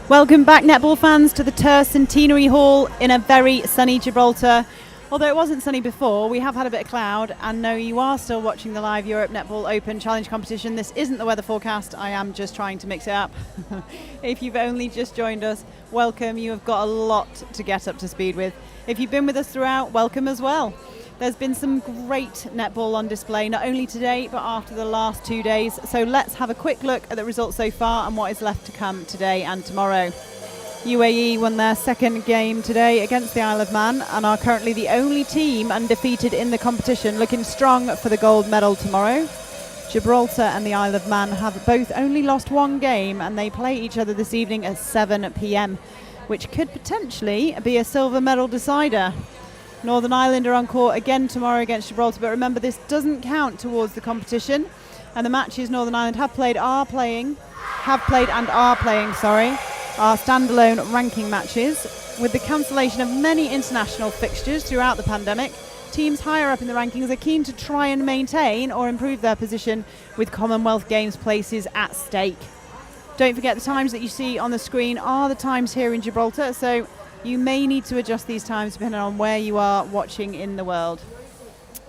Welcome back, netball fans, to the Turf Centenary Hall in a very sunny Gibraltar. Although it wasn't sunny before, we have had a bit of cloud, and no, you are still watching the live Europe Netball Open Challenge competition. This isn't the weather forecast, I am just trying to mix it up. If you've only just joined us, welcome. You have got a lot to get up to speed with. If you've been with us throughout, welcome as well. There's been some great netball on display, not only today, but after the last 2 days. So let's have a quick look at the results so far and what is left to come today and tomorrow. UAE won their second game today against the Isle of Man and are currently the only team undefeated in the competition, looking strong for the gold medal tomorrow. Gibraltar and the Isle of Man have both only lost one game, and they play each other this evening at 7 p.m, which could potentially be a silver medal decider. Northern Ireland are on court again tomorrow against Gibraltar, but remember, this doesn't count towards the competition, and the matches Northern Ireland have played and are playing are standalone ranking matches. With the cancellation of many international fixtures throughout the pandemic, teams higher up in the rankings are keen to try and maintain or improve their position with Commonwealth Games places at stake. Don't forget, the times that you see on the screen are the times here in Gibraltar, so you may need to adjust these times depending on where you are watching in the world.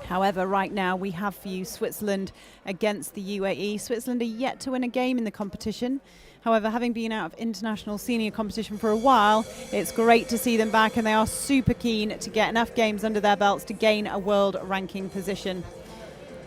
However, right now we have for you Switzerland against the UAE. Switzerland are yet to win a game in the competition. However, having been out of international senior competition for a while, it's great to see them back, and they are super keen to get enough games under their belts to gain a world ranking position.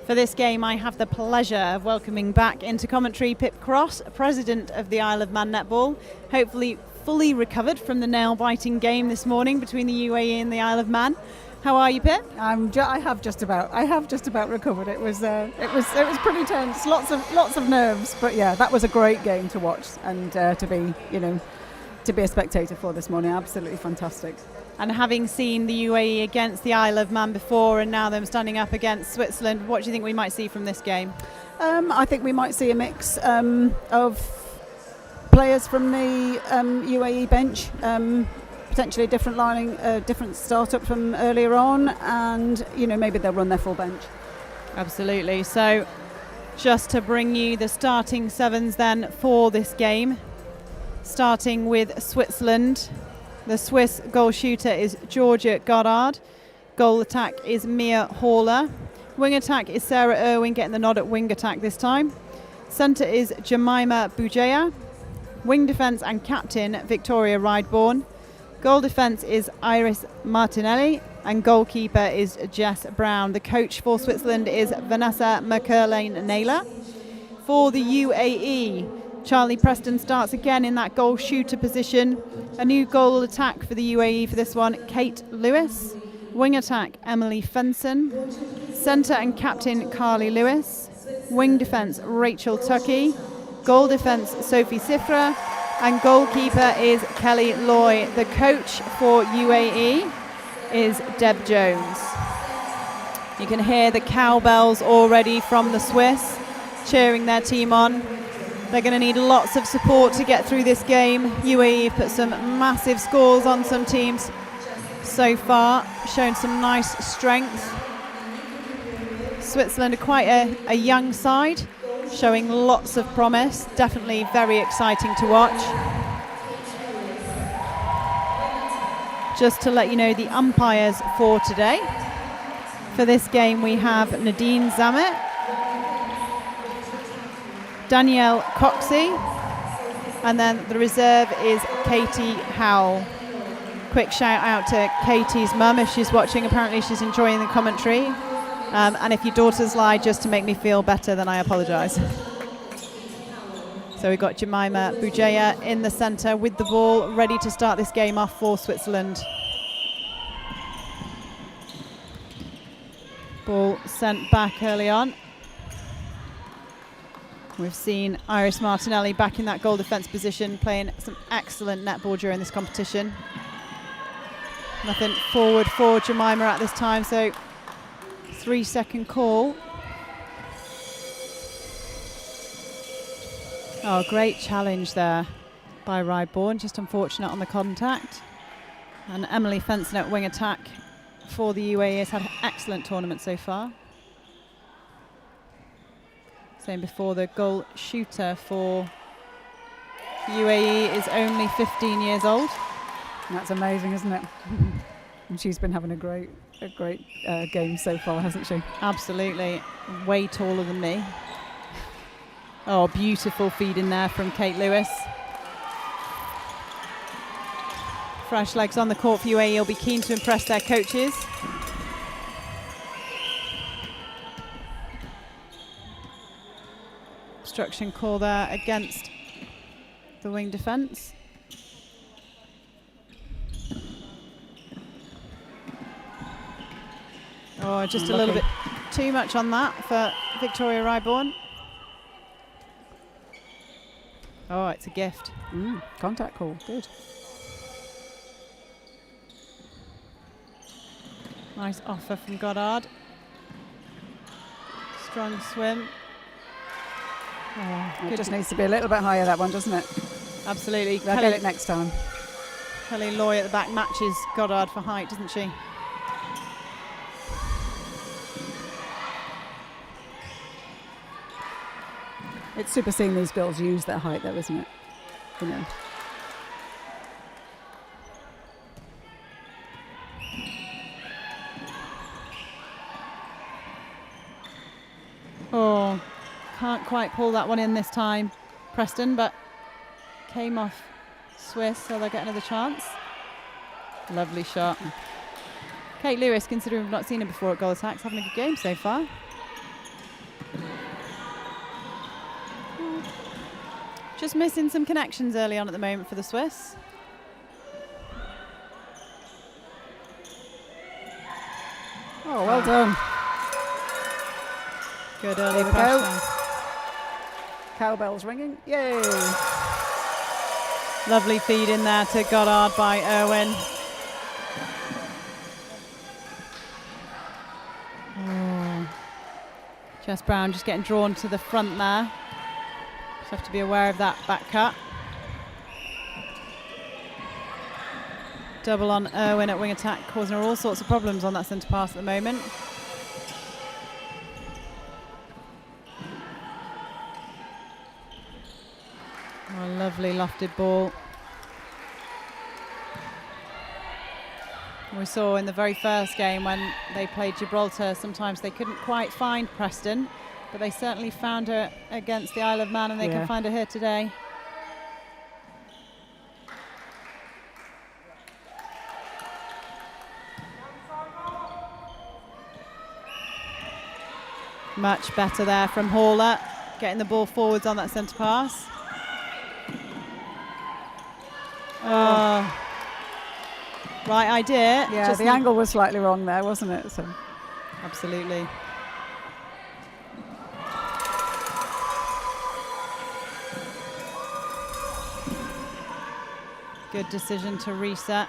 For this game, I have the pleasure of welcoming back into commentary Pip Cross, President of the Isle of Man Netball, hopefully fully recovered from the nail-biting game this morning between the UAE and the Isle of Man. How are you, Pip? I have just about recovered. It was pretty tense. Lots of nerves, but yeah, that was a great game to watch and to be a spectator for this morning. Absolutely fantastic. And having seen the UAE against the Isle of Man before, and now them standing up against Switzerland, what do you think we might see from this game? I think we might see a mix of players from the UAE bench, potentially a different lining, different startup from earlier on, and maybe they'll run their full bench. Absolutely. So just to bring you the starting sevens then for this game, starting with Switzerland. The Swiss goal shooter is Georgia Goddard. Goal attack is Mia Haller. Wing attack is Sarah Irwin, getting the nod at wing attack this time. Centre is Jemima Bujaya. Wing defence and captain Victoria Rideborn. Goal defence is Iris Martinelli, and goalkeeper is Jess Brown. The coach for Switzerland is Vanessa McCurlane-Naylor. For the UAE, Charlie Preston starts again in that goal shooter position. A new goal attack for the UAE for this one, Kate Lewis. Wing attack, Emily Fenson. Centre and captain, Carly Lewis. Wing defence, Rachel Tuckey. Goal defence, Sophie Sifra, and goalkeeper is Kelly Loy. The coach for UAE is Deb Jones. You can hear the cowbells already from the Swiss cheering their team on. They're going to need lots of support to get through this game. UAE have put some massive scores on some teams so far, shown some nice strength. Switzerland are quite a young side, showing lots of promise. Definitely very exciting to watch. Just to let you know the umpires for today. For this game we have Nadine Zamet, Danielle Coxey, and then the reserve is Katie Howell. Quick shout out to Katie's mum if she's watching. Apparently she's enjoying the commentary. And if your daughters lie just to make me feel better, then I apologise. So we've got Jemima Bujaya in the centre with the ball, ready to start this game off for Switzerland. Ball sent back early on. We've seen Iris Martinelli back in that goal defence position, playing some excellent netball during this competition. Nothing forward for Jemima at this time, so 3-second call. Oh, great challenge there by Rideborn, just unfortunate on the contact. And Emily Fenson at wing attack for the UAE has had an excellent tournament so far. Same before, the goal shooter for UAE is only 15 years old. That's amazing, isn't it? And she's been having a great game so far, hasn't she? Absolutely. Way taller than me. Oh, beautiful feed in there from Kate Lewis. Fresh legs on the court for UAE. Will be keen to impress their coaches. Obstruction call there against the wing defence. Oh, just a little bit too much on that for Victoria Ryborn. Oh, it's a gift. Contact call, good. Nice offer from Goddard. Strong swim. Oh, it just needs to be a little bit higher, that one, doesn't it? Absolutely. I'll get it next time. Kelly Loy at the back matches Goddard for height, doesn't she? It's super seeing these girls use their height, though, isn't it? You know. Oh, can't quite pull that one in this time, Preston, but came off Swiss, so they'll get another chance. Lovely shot. Kate Lewis, considering we've not seen her before at goal attacks, having a good game so far. Just missing some connections early on at the moment for the Swiss. Oh, well done. Good early pressure. Cowbells ringing. Yay. Lovely feed in there to Goddard by Irwin. Oh. Jess Brown just getting drawn to the front there. Just have to be aware of that back cut. Double on Irwin at wing attack, causing her all sorts of problems on that centre pass at the moment. Oh, lovely lofted ball. We saw in the very first game when they played Gibraltar, sometimes they couldn't quite find Preston, but they certainly found her against the Isle of Man, and they can find her here today. Much better there from Haller, getting the ball forwards on that centre pass. Right idea. Yeah, just the angle was slightly wrong there, wasn't it? So. Absolutely. Good decision to reset.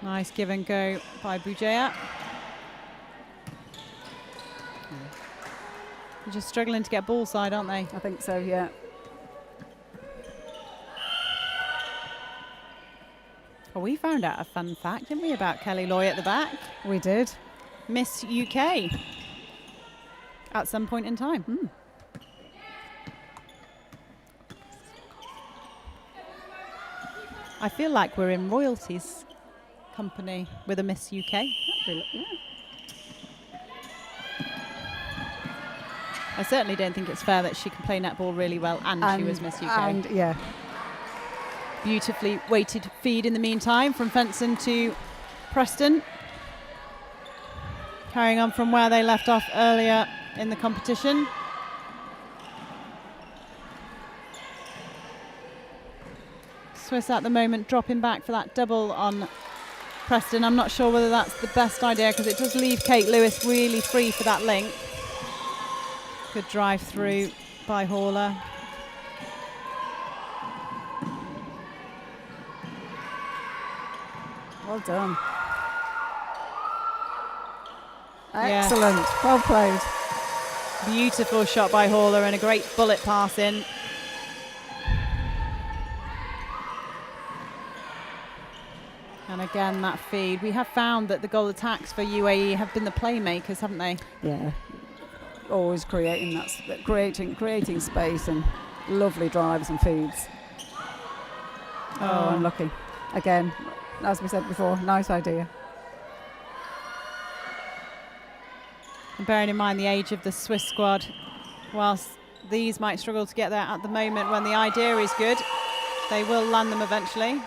Nice give and go by Bujaya. They're just struggling to get ball side, aren't they? I think so, yeah. Well, we found out a fun fact, didn't we, about Kelly Loy at the back? We did. Miss UK at some point in time. I feel like we're in royalties company with a Miss UK. Yeah. I certainly don't think it's fair that she can play netball really well and she was Miss UK. And yeah. Beautifully weighted feed in the meantime from Fenton to Preston. Carrying on from where they left off earlier in the competition. Swiss at the moment dropping back for that double on Preston. I'm not sure whether that's the best idea because it does leave Kate Lewis really free for that link. Good drive through by Haller. Well done. Excellent. Yeah. Well played. Beautiful shot by Haller and a great bullet pass in. And again, that feed. We have found that the goal attacks for UAE have been the playmakers, haven't they? Yeah. Always creating space and lovely drives and feeds. Oh, unlucky. Again, as we said before, nice idea. And bearing in mind the age of the Swiss squad, whilst these might struggle to get there at the moment, when the idea is good, they will land them eventually.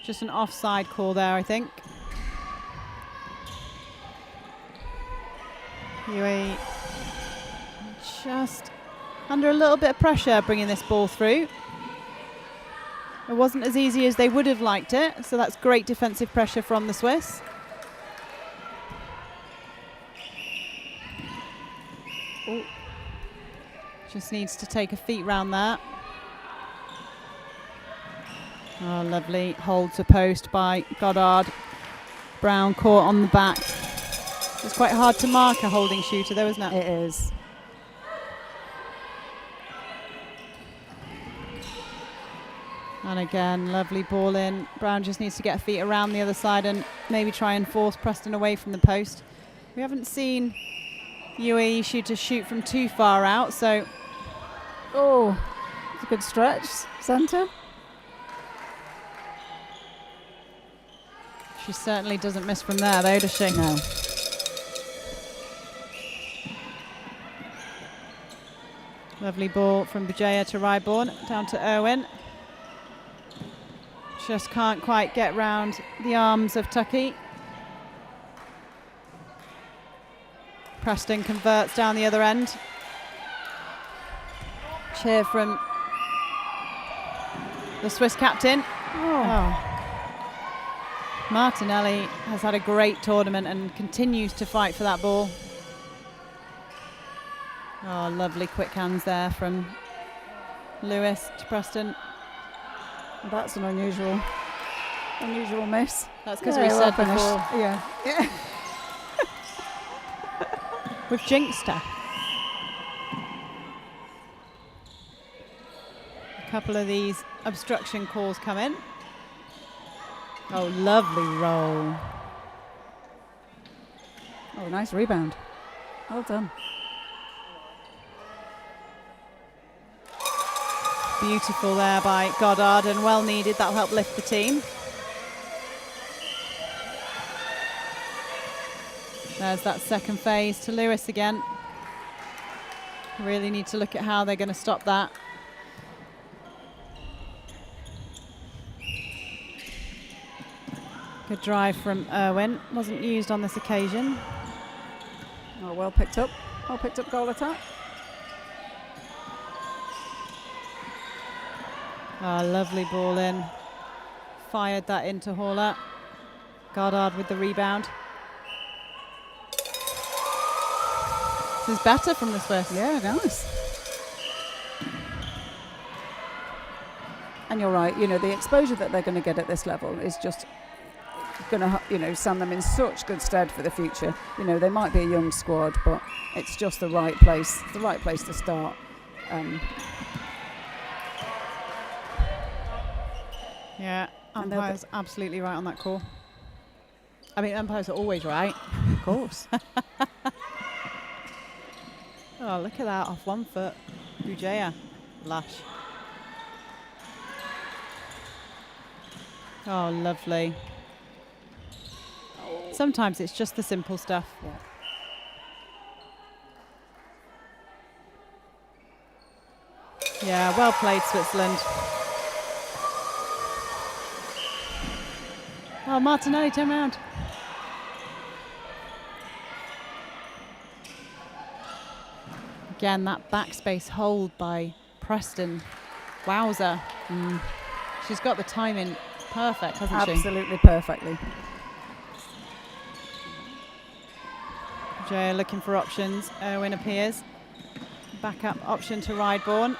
Just an offside call there, I think. UAE just under a little bit of pressure bringing this ball through. It wasn't as easy as they would have liked it, so that's great defensive pressure from the Swiss. Ooh. Just needs to take a feet round there. Oh, lovely hold to post by Goddard. Brown caught on the back. It's quite hard to mark a holding shooter though, isn't it? It is. And again, lovely ball in. Brown just needs to get feet around the other side and maybe try and force Preston away from the post. We haven't seen UAE shooters shoot from too far out, so... Oh, it's a good stretch. Centre. She certainly doesn't miss from there though, does she? No. Lovely ball from Bujaya to Ryborn, down to Irwin. Just can't quite get round the arms of Tucky. Preston converts down the other end. Cheer from the Swiss captain. Oh. Martinelli has had a great tournament and continues to fight for that ball. Oh, lovely quick hands there from Lewis to Preston. That's an unusual miss. That's because we said before. Yeah. We've jinxed her. A couple of these obstruction calls come in. Oh, lovely roll. Oh, nice rebound. Well done. Beautiful there by Goddard and well needed. That'll help lift the team. There's that second phase to Lewis again. Really need to look at how they're going to stop that. Good drive from Irwin. Wasn't used on this occasion. Oh, well picked up. Well picked up goal attack. Oh, lovely ball in. Fired that into Haller. Goddard with the rebound. This is better from the Swiss. Yeah, nice. And you're right, the exposure that they're going to get at this level is just going to, stand them in such good stead for the future. They might be a young squad, but it's just the right place to start. Yeah, umpire's absolutely right on that call. I mean, umpires are always right. Of course. Oh, look at that, off 1 foot. Bujaya, lush. Oh, lovely. Sometimes it's just the simple stuff. Yeah, well played, Switzerland. Oh, Martinelli, turn around. Again, that backspace hold by Preston. Wowzer. She's got the timing perfect, hasn't she? Absolutely perfectly. Jay looking for options. Irwin appears. Backup option to Ryborn.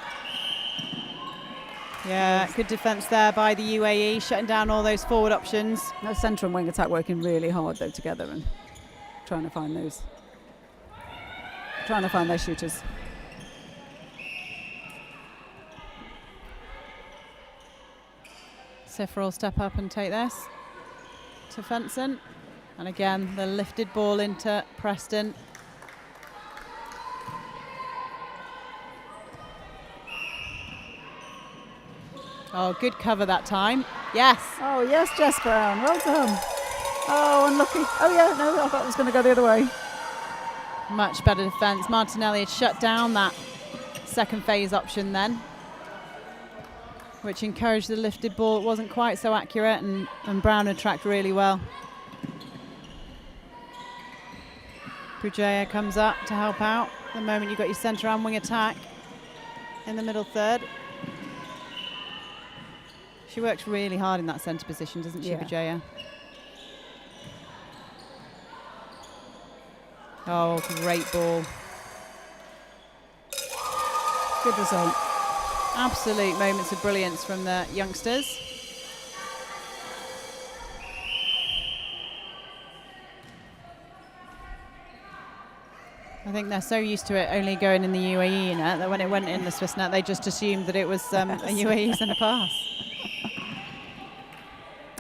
Yeah, good defence there by the UAE, shutting down all those forward options. No centre and wing attack working really hard though together and trying to find those. trying to find their shooters. Sifra will step up and take this to Fenson. And again, the lifted ball into Preston. Oh, good cover that time. Yes. Oh, yes, Jess Brown. Well done. Oh, unlucky. Oh, yeah, no, I thought it was going to go the other way. Much better defence. Martinelli had shut down that second phase option then, which encouraged the lifted ball. It wasn't quite so accurate, and Brown had tracked really well. Pujaya comes up to help out. The moment you've got your centre and wing attack in the middle third. She works really hard in that centre position, doesn't she, Pujaya? Oh, great ball. Good result. Absolute moments of brilliance from the youngsters. I think they're so used to it only going in the UAE net that when it went in the Swiss net, they just assumed that it was a UAE centre pass.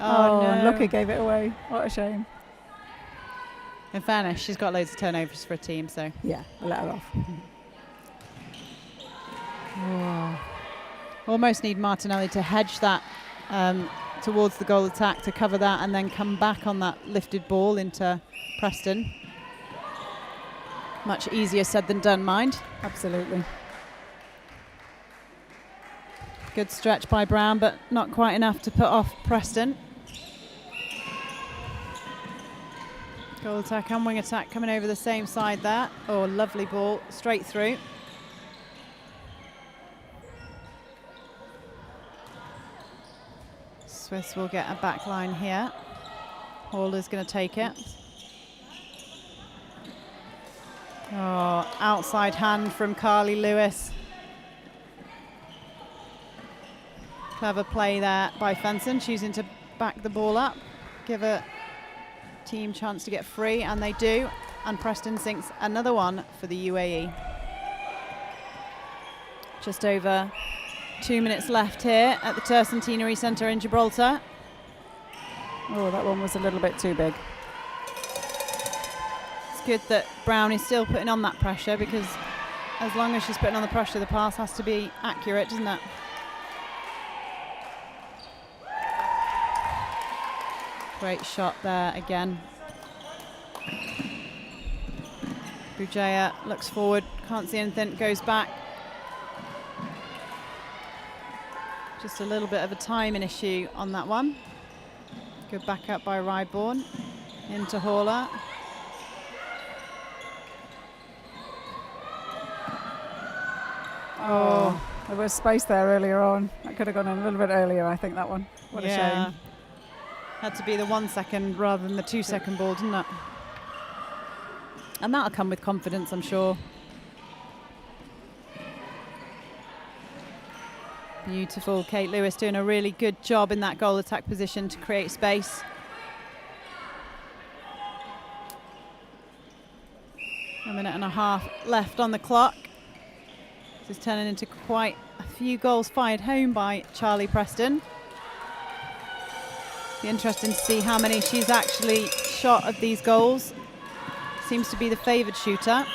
Oh, no. unlucky, gave it away. What a shame. In fairness, she's got loads of turnovers for a team, so. Yeah, we'll let her off. Oh. Almost need Martinelli to hedge that towards the goal attack to cover that and then come back on that lifted ball into Preston. Much easier said than done, mind. Absolutely. Good stretch by Brown, but not quite enough to put off Preston. Goal attack and wing attack coming over the same side there. Oh, lovely ball, straight through. Swiss will get a back line here. Haller's going to take it. Oh, outside hand from Carly Lewis. Clever play there by Fenson, choosing to back the ball up, give a team chance to get free, and they do. And Preston sinks another one for the UAE. Just over 2 minutes left here at the Tercentenary Centre in Gibraltar. Oh, that one was a little bit too big. It's good that Brown is still putting on that pressure, because as long as she's putting on the pressure, the pass has to be accurate, doesn't it? Great shot there again. Bujaya looks forward, can't see anything, goes back. Just a little bit of a timing issue on that one. Good back up by Ryborn into Haller. Oh, there was space there earlier on. That could have gone in a little bit earlier, I think, that one. What a shame. Had to be the 1 second rather than the 2 second ball, didn't it? And that'll come with confidence, I'm sure. Beautiful. Kate Lewis doing a really good job in that goal attack position to create space. A minute and a half left on the clock. This is turning into quite a few goals fired home by Charlie Preston. Be interesting to see how many she's actually shot of these goals. Seems to be the favoured shooter.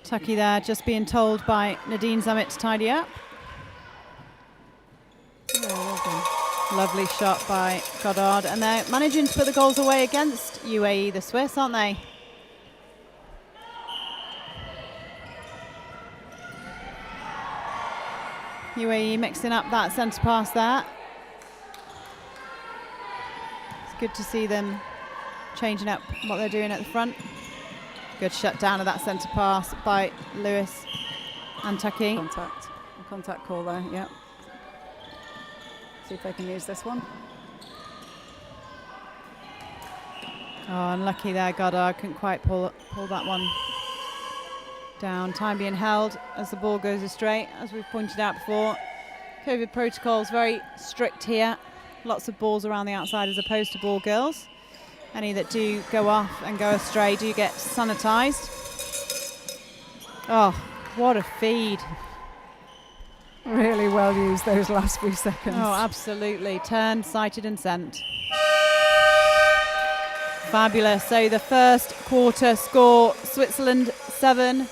Tucky there, just being told by Nadine Zammit to tidy up. Lovely shot by Goddard, and they're managing to put the goals away against UAE, the Swiss, aren't they? UAE mixing up that centre pass there. It's good to see them changing up what they're doing at the front. Good shutdown of that centre pass by Lewis and Tucky. Contact call there, yeah. See if they can use this one. Oh, unlucky there, Goddard. Couldn't quite pull that one down. Time being held as the ball goes astray. As we've pointed out before, COVID protocols very strict here. Lots of balls around the outside as opposed to ball girls. Any that do go off and go astray do get sanitised. Oh, what a feed. Really well used those last few seconds. Oh, absolutely. Turned, sighted and sent. Fabulous. So the first quarter score, Switzerland 7,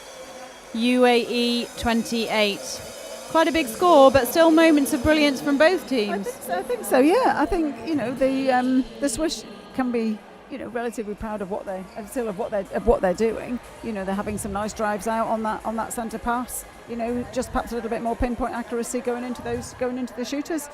UAE 28. Quite a big score, but still moments of brilliance from both teams. I think so, yeah. I think, the Swiss can be, relatively proud of what they're doing. They're having some nice drives out on that centre pass. Just perhaps a little bit more pinpoint accuracy going into the shooters.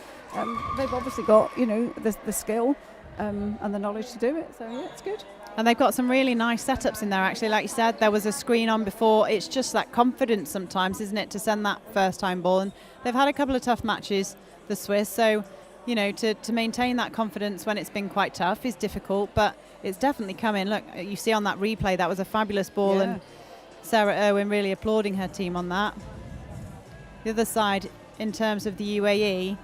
They've obviously got the skill and the knowledge to do it. So yeah, it's good. And they've got some really nice setups in there, actually. Like you said, there was a screen on before. It's just that confidence sometimes, isn't it, to send that first time ball. And they've had a couple of tough matches, the Swiss. So, to maintain that confidence when it's been quite tough is difficult, but it's definitely coming. Look, you see on that replay, that was a fabulous ball. Yeah. And Sarah Irwin really applauding her team on that. The other side, in terms of the UAE,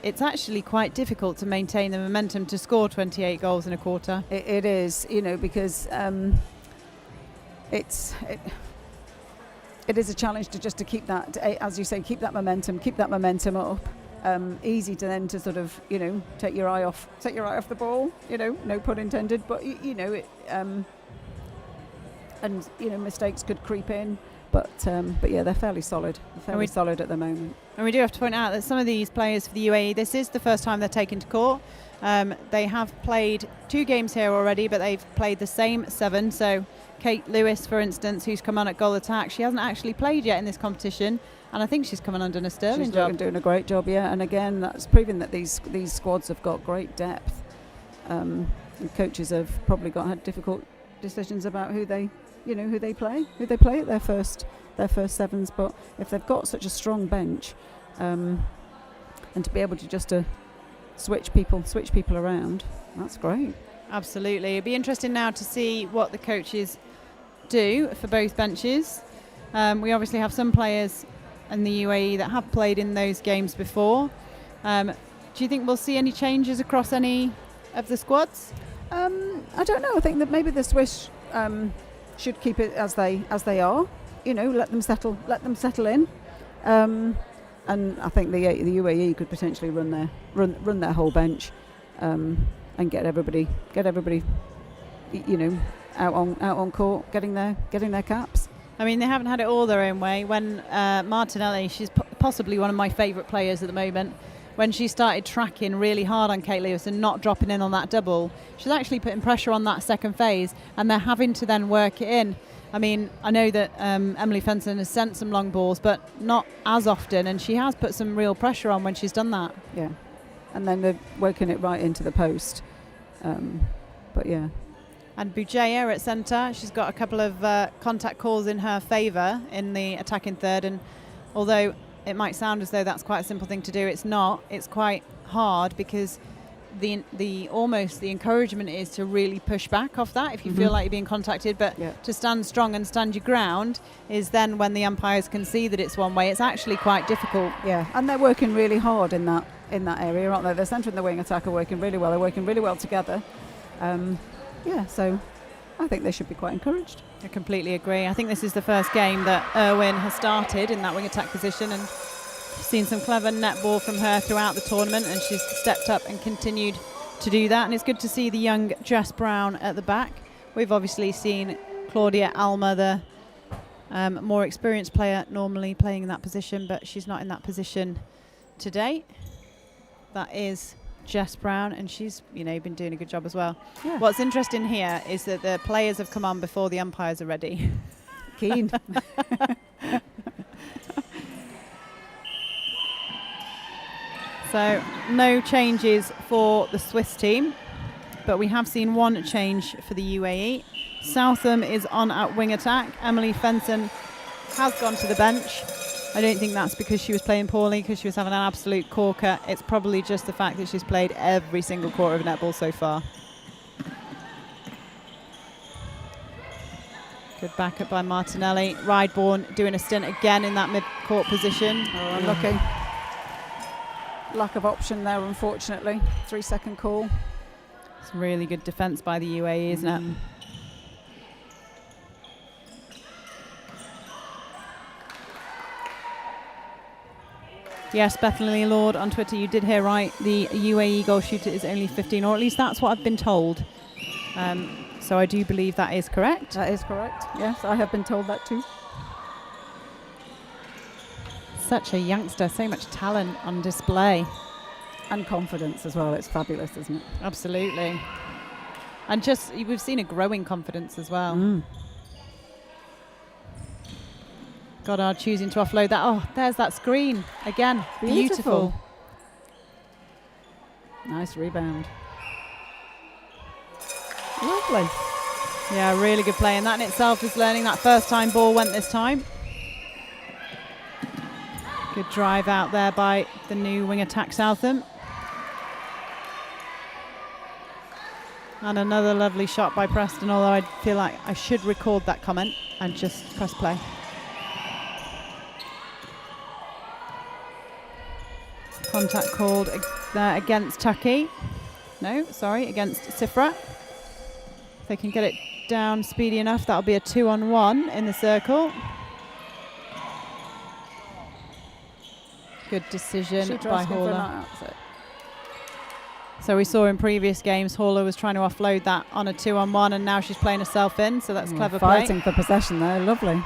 it's actually quite difficult to maintain the momentum to score 28 goals in a quarter. It is, because it is a challenge to keep that, as you say, keep that momentum up. Easy to then to sort of, take your eye off the ball, no pun intended, but mistakes could creep in. But yeah, they're fairly solid. Solid at the moment. And we do have to point out that some of these players for the UAE, this is the first time they're taken to court. They have played 2 games here already, but they've played the same 7. So Kate Lewis, for instance, who's come on at goal attack, she hasn't actually played yet in this competition, and I think she's coming on doing a sterling job. She's doing a great job, yeah. And again, that's proving that these squads have got great depth. And coaches have probably had difficult decisions about who they play at their first sevens. But if they've got such a strong bench, and to be able to just switch people around, that's great. Absolutely. It'd be interesting now to see what the coaches do for both benches. We obviously have some players in the UAE that have played in those games before. Do you think we'll see any changes across any of the squads? I don't know. I think that maybe the Swiss should keep it as they are. Let them settle in. And I think the UAE could potentially run their whole bench, and get everybody out on court, getting their caps. I mean, they haven't had it all their own way. When Martinelli, she's possibly one of my favourite players at the moment, when she started tracking really hard on Kate Lewis and not dropping in on that double, she's actually putting pressure on that second phase, and they're having to then work it in. I mean, I know that Emily Fenton has sent some long balls, but not as often, and she has put some real pressure on when she's done that. Yeah, and then they're working it right into the post. But yeah. And Boujea at centre, she's got a couple of contact calls in her favour in the attacking third, and although it might sound as though that's quite a simple thing to do, it's not. It's quite hard because the encouragement is to really push back off that if you feel like you're being contacted, but to stand strong and stand your ground is then when the umpires can see that it's one way. It's actually quite difficult. Yeah, and they're working really hard in that area, aren't they? The centre and the wing attack are working really well. They're working really well together. So I think they should be quite encouraged. I completely agree. I think this is the first game that Irwin has started in that wing attack position, and seen some clever netball from her throughout the tournament, and she's stepped up and continued to do that. And it's good to see the young Jess Brown at the back. We've obviously seen Claudia Alma, the more experienced player, normally playing in that position, but she's not in that position today. That is Jess Brown, and she's been doing a good job as well. Yeah. What's interesting here is that the players have come on before the umpires are ready. Keen. So no changes for the Swiss team, but we have seen one change for the UAE. Southam is on at wing attack. Emily Fenton has gone to the bench. I don't think that's because she was playing poorly, because she was having an absolute corker. It's probably just the fact that she's played every single quarter of netball so far. Good backup by Martinelli. Rideborn doing a stint again in that mid-court position. Oh, unlucky. Lack of option there, unfortunately. 3-second call. It's really good defence by the UAE, isn't it? Yes, Bethany Lord on Twitter, you did hear right. The UAE goal shooter is only 15, or at least that's what I've been told. So I do believe that is correct. That is correct. Yes, I have been told that too. Such a youngster, so much talent on display. And confidence as well. It's fabulous, isn't it? Absolutely. And just, we've seen a growing confidence as well. Goddard choosing to offload that. Oh, there's that screen. Again, beautiful. Nice rebound. Lovely. Yeah, really good play. And that in itself is learning. That first time ball went this time. Good drive out there by the new wing attack Southam. And another lovely shot by Preston, although I feel like I should record that comment and just press play. Contact called there against Tucky. No, sorry, against Sifra. If they can get it down speedy enough, that'll be a 2-on-1 in the circle. Good decision by Haller. So we saw in previous games, Haller was trying to offload that on a 2-on-1, and now she's playing herself in, so that's clever play. Fighting for possession there, lovely.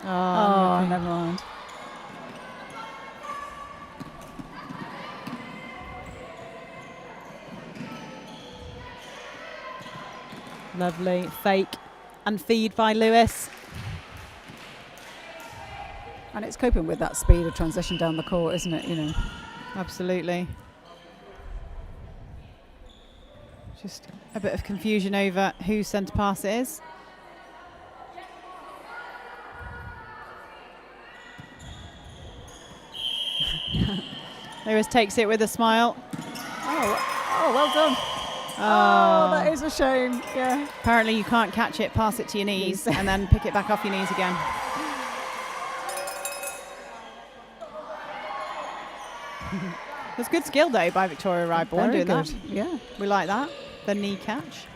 Oh, never mind. Lovely fake and feed by Lewis. And it's coping with that speed of transition down the court, isn't it? You know. Absolutely. Just a bit of confusion over whose centre pass it is. Lewis takes it with a smile. Oh, well done. Oh, that is a shame. Yeah. Apparently you can't catch it, pass it to your knees, and then pick it back off your knees again. There's good skill though by Victoria Ryborn doing that. Yeah, we like that. The knee catch.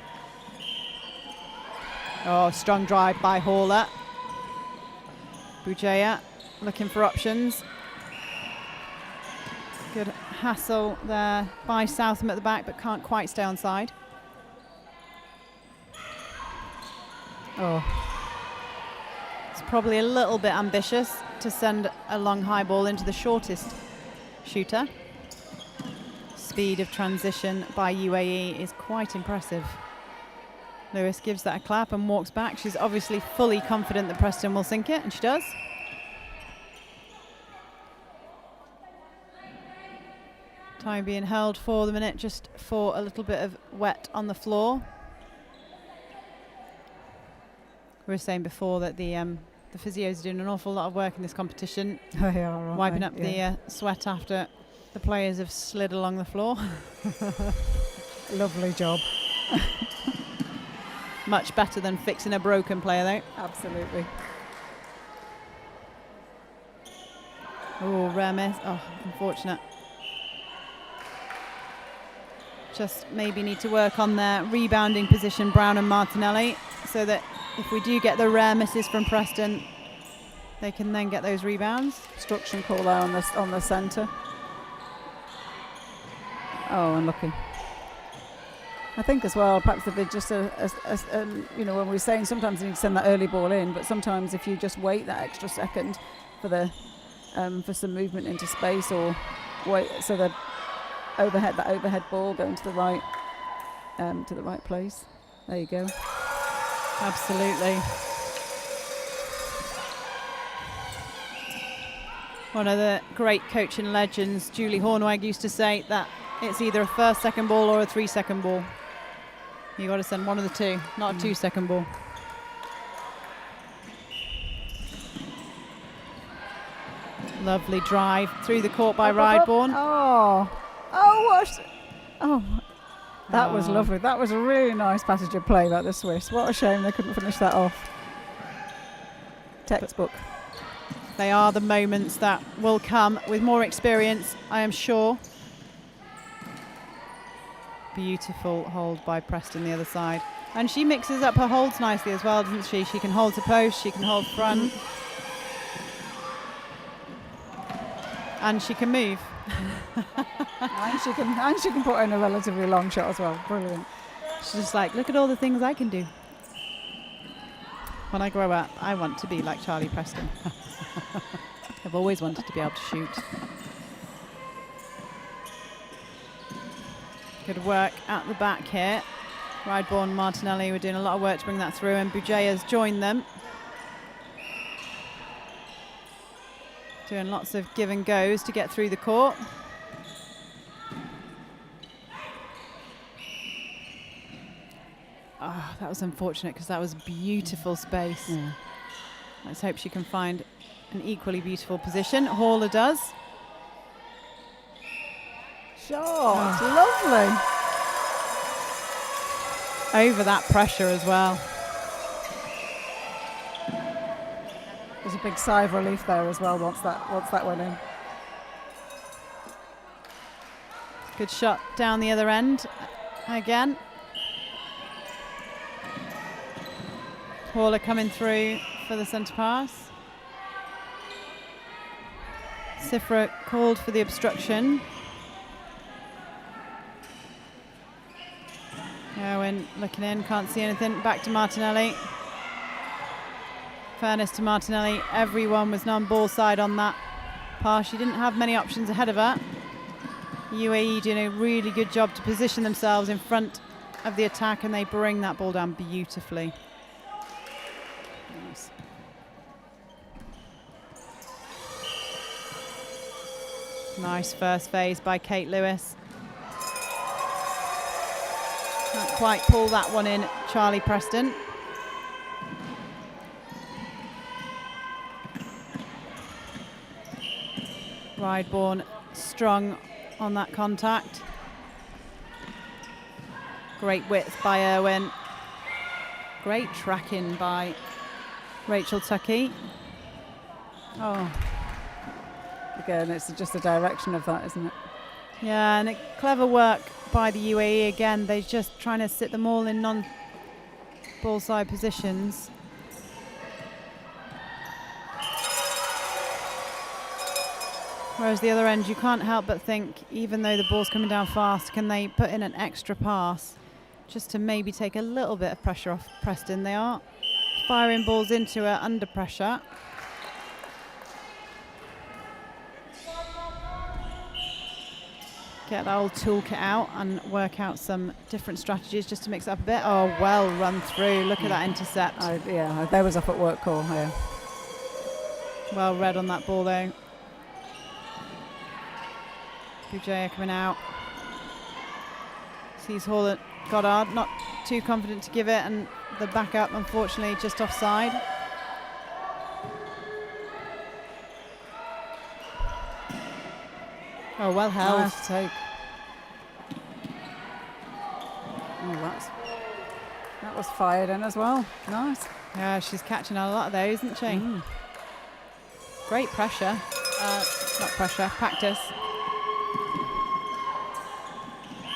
Oh, strong drive by Haller. Bujaya looking for options. Good hassle there by Southam at the back, but can't quite stay on side. Oh, it's probably a little bit ambitious to send a long high ball into the shortest shooter. Speed of transition by UAE is quite impressive. Lewis gives that a clap and walks back. She's obviously fully confident that Preston will sink it, and she does. Time being held for the minute, just for a little bit of wet on the floor. We were saying before that the physios are doing an awful lot of work in this competition. Oh, they are, aren't wiping they? up the sweat after the players have slid along the floor. Lovely job. Much better than fixing a broken player, though. Absolutely. Oh, rare miss. Oh, unfortunate. Just maybe need to work on their rebounding position, Brown and Martinelli, so that if we do get the rare misses from Preston, they can then get those rebounds. Obstruction call there on the centre. Oh, unlucky. I think as well, perhaps if they just, you know, when we were saying sometimes you need to send that early ball in, but sometimes if you just wait that extra second for the for some movement into space, or wait so that overhead ball going to the right place. There you go. Absolutely. One of the great coaching legends, Julie Hornweg, used to say that it's either a first second ball or a 3-second ball. You got to send one of the two, not a 2-second ball. Lovely drive through the court by Ryborn. That was lovely. That was a really nice passage of play by the Swiss. What a shame they couldn't finish that off. Textbook. They are the moments that will come with more experience, I am sure. Beautiful hold by Preston the other side. And she mixes up her holds nicely as well, doesn't she? She can hold to post, she can hold front. And she can move. and she can put in a relatively long shot as well. Brilliant. She's just like, look at all the things I can do. When I grow up, I want to be like Charlie Preston. I've always wanted to be able to shoot. Good work at the back here. Rideborn, Martinelli were doing a lot of work to bring that through, and Bujaya's joined them. Doing lots of give and goes to get through the court. Oh, that was unfortunate because that was beautiful space. Yeah. Let's hope she can find an equally beautiful position. Haller does. Shot, lovely. Over that pressure as well. There's a big sigh of relief there as well once that went in. Good shot down the other end again. Haller coming through for the centre pass. Sifra called for the obstruction. Owen looking in, can't see anything. Back to Martinelli. Fairness to Martinelli, everyone was non-ball side on that pass. She didn't have many options ahead of her. UAE doing a really good job to position themselves in front of the attack, and they bring that ball down beautifully. Nice. Nice first phase by Kate Lewis. Can't quite pull that one in, Charlie Preston. Rideborn strong on that contact. Great width by Irwin. Great tracking by Rachel Tuckey. Oh. Again, it's just the direction of that, isn't it? Yeah, and clever work by the UAE again. They're just trying to sit them all in non-ball side positions. Whereas the other end, you can't help but think, even though the ball's coming down fast, can they put in an extra pass just to maybe take a little bit of pressure off Preston? They are firing balls into her under pressure. Get that old toolkit out and work out some different strategies just to mix it up a bit. Oh, well run through. Look at that intercept. Yeah, there was a footwork call here. Well read on that ball, though. Bujaya coming out. Sees Hall Goddard, not too confident to give it, and the backup, unfortunately, just offside. Oh, well held. Nice take. Oh, that was fired in as well. Nice. Yeah, she's catching a lot of those, isn't she? Great pressure. Not pressure, practice.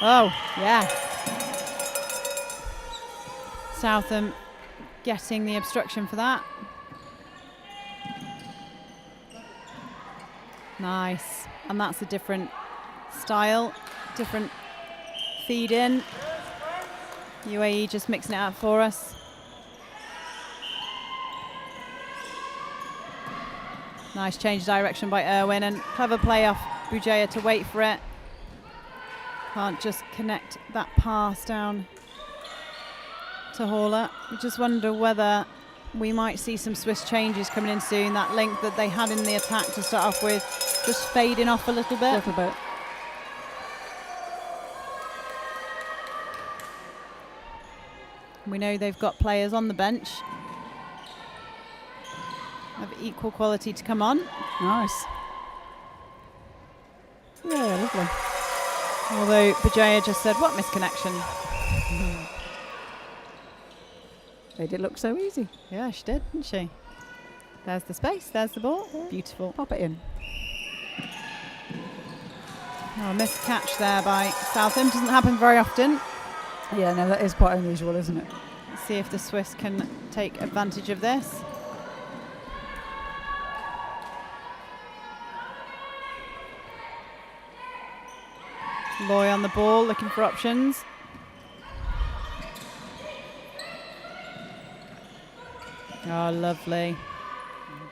Oh, yeah. Southam getting the obstruction for that. Nice. And that's a different style, different feed in. UAE just mixing it up for us. Nice change of direction by Irwin, and clever play off Bujaya to wait for it. Can't just connect that pass down to Haller. We just wonder whether we might see some Swiss changes coming in soon. That length that they had in the attack to start off with just fading off a little bit. We know they've got players on the bench of equal quality to come on. Nice. Yeah, lovely. Although Bujaya just said, what misconnection? Made it look so easy. Yeah, she did, didn't she? There's the space, there's the ball. Beautiful. Pop it in. Oh, missed catch there by Southend. Doesn't happen very often. Yeah, no, that is quite unusual, isn't it? Let's see if the Swiss can take advantage of this. Loy on the ball, looking for options. Oh, lovely.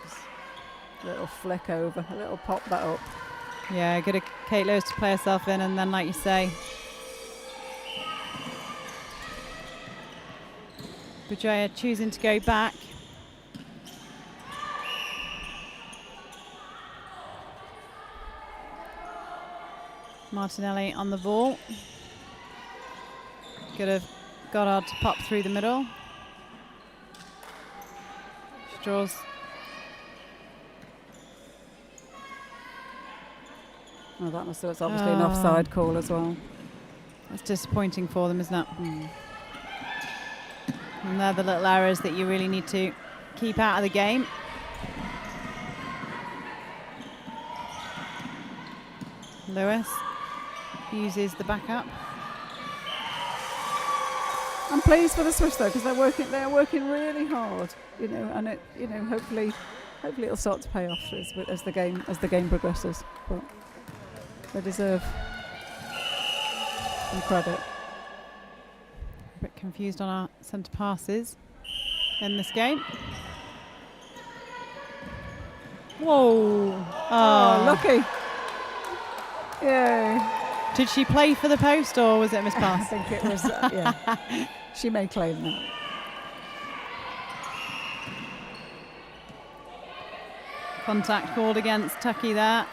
Just a little flick over, a little pop that up. Yeah, good of Kate Lewis to play herself in, and then, like you say, Bujaya choosing to go back. Martinelli on the ball. Good of Goddard to pop through the middle. She draws. Oh, it's obviously an offside call as well. That's disappointing for them, isn't it? And they're the little errors that you really need to keep out of the game. Lewis uses the backup. I'm pleased for the Swiss though, because they're working really hard, and it, hopefully it'll start to pay off as the game progresses. But they deserve some credit. A bit confused on our centre passes in this game. Whoa! Oh, lucky! Yay! Did she play for the post or was it a miss I pass? think it was. Yeah, she may claim that. Contact called against Tucky there.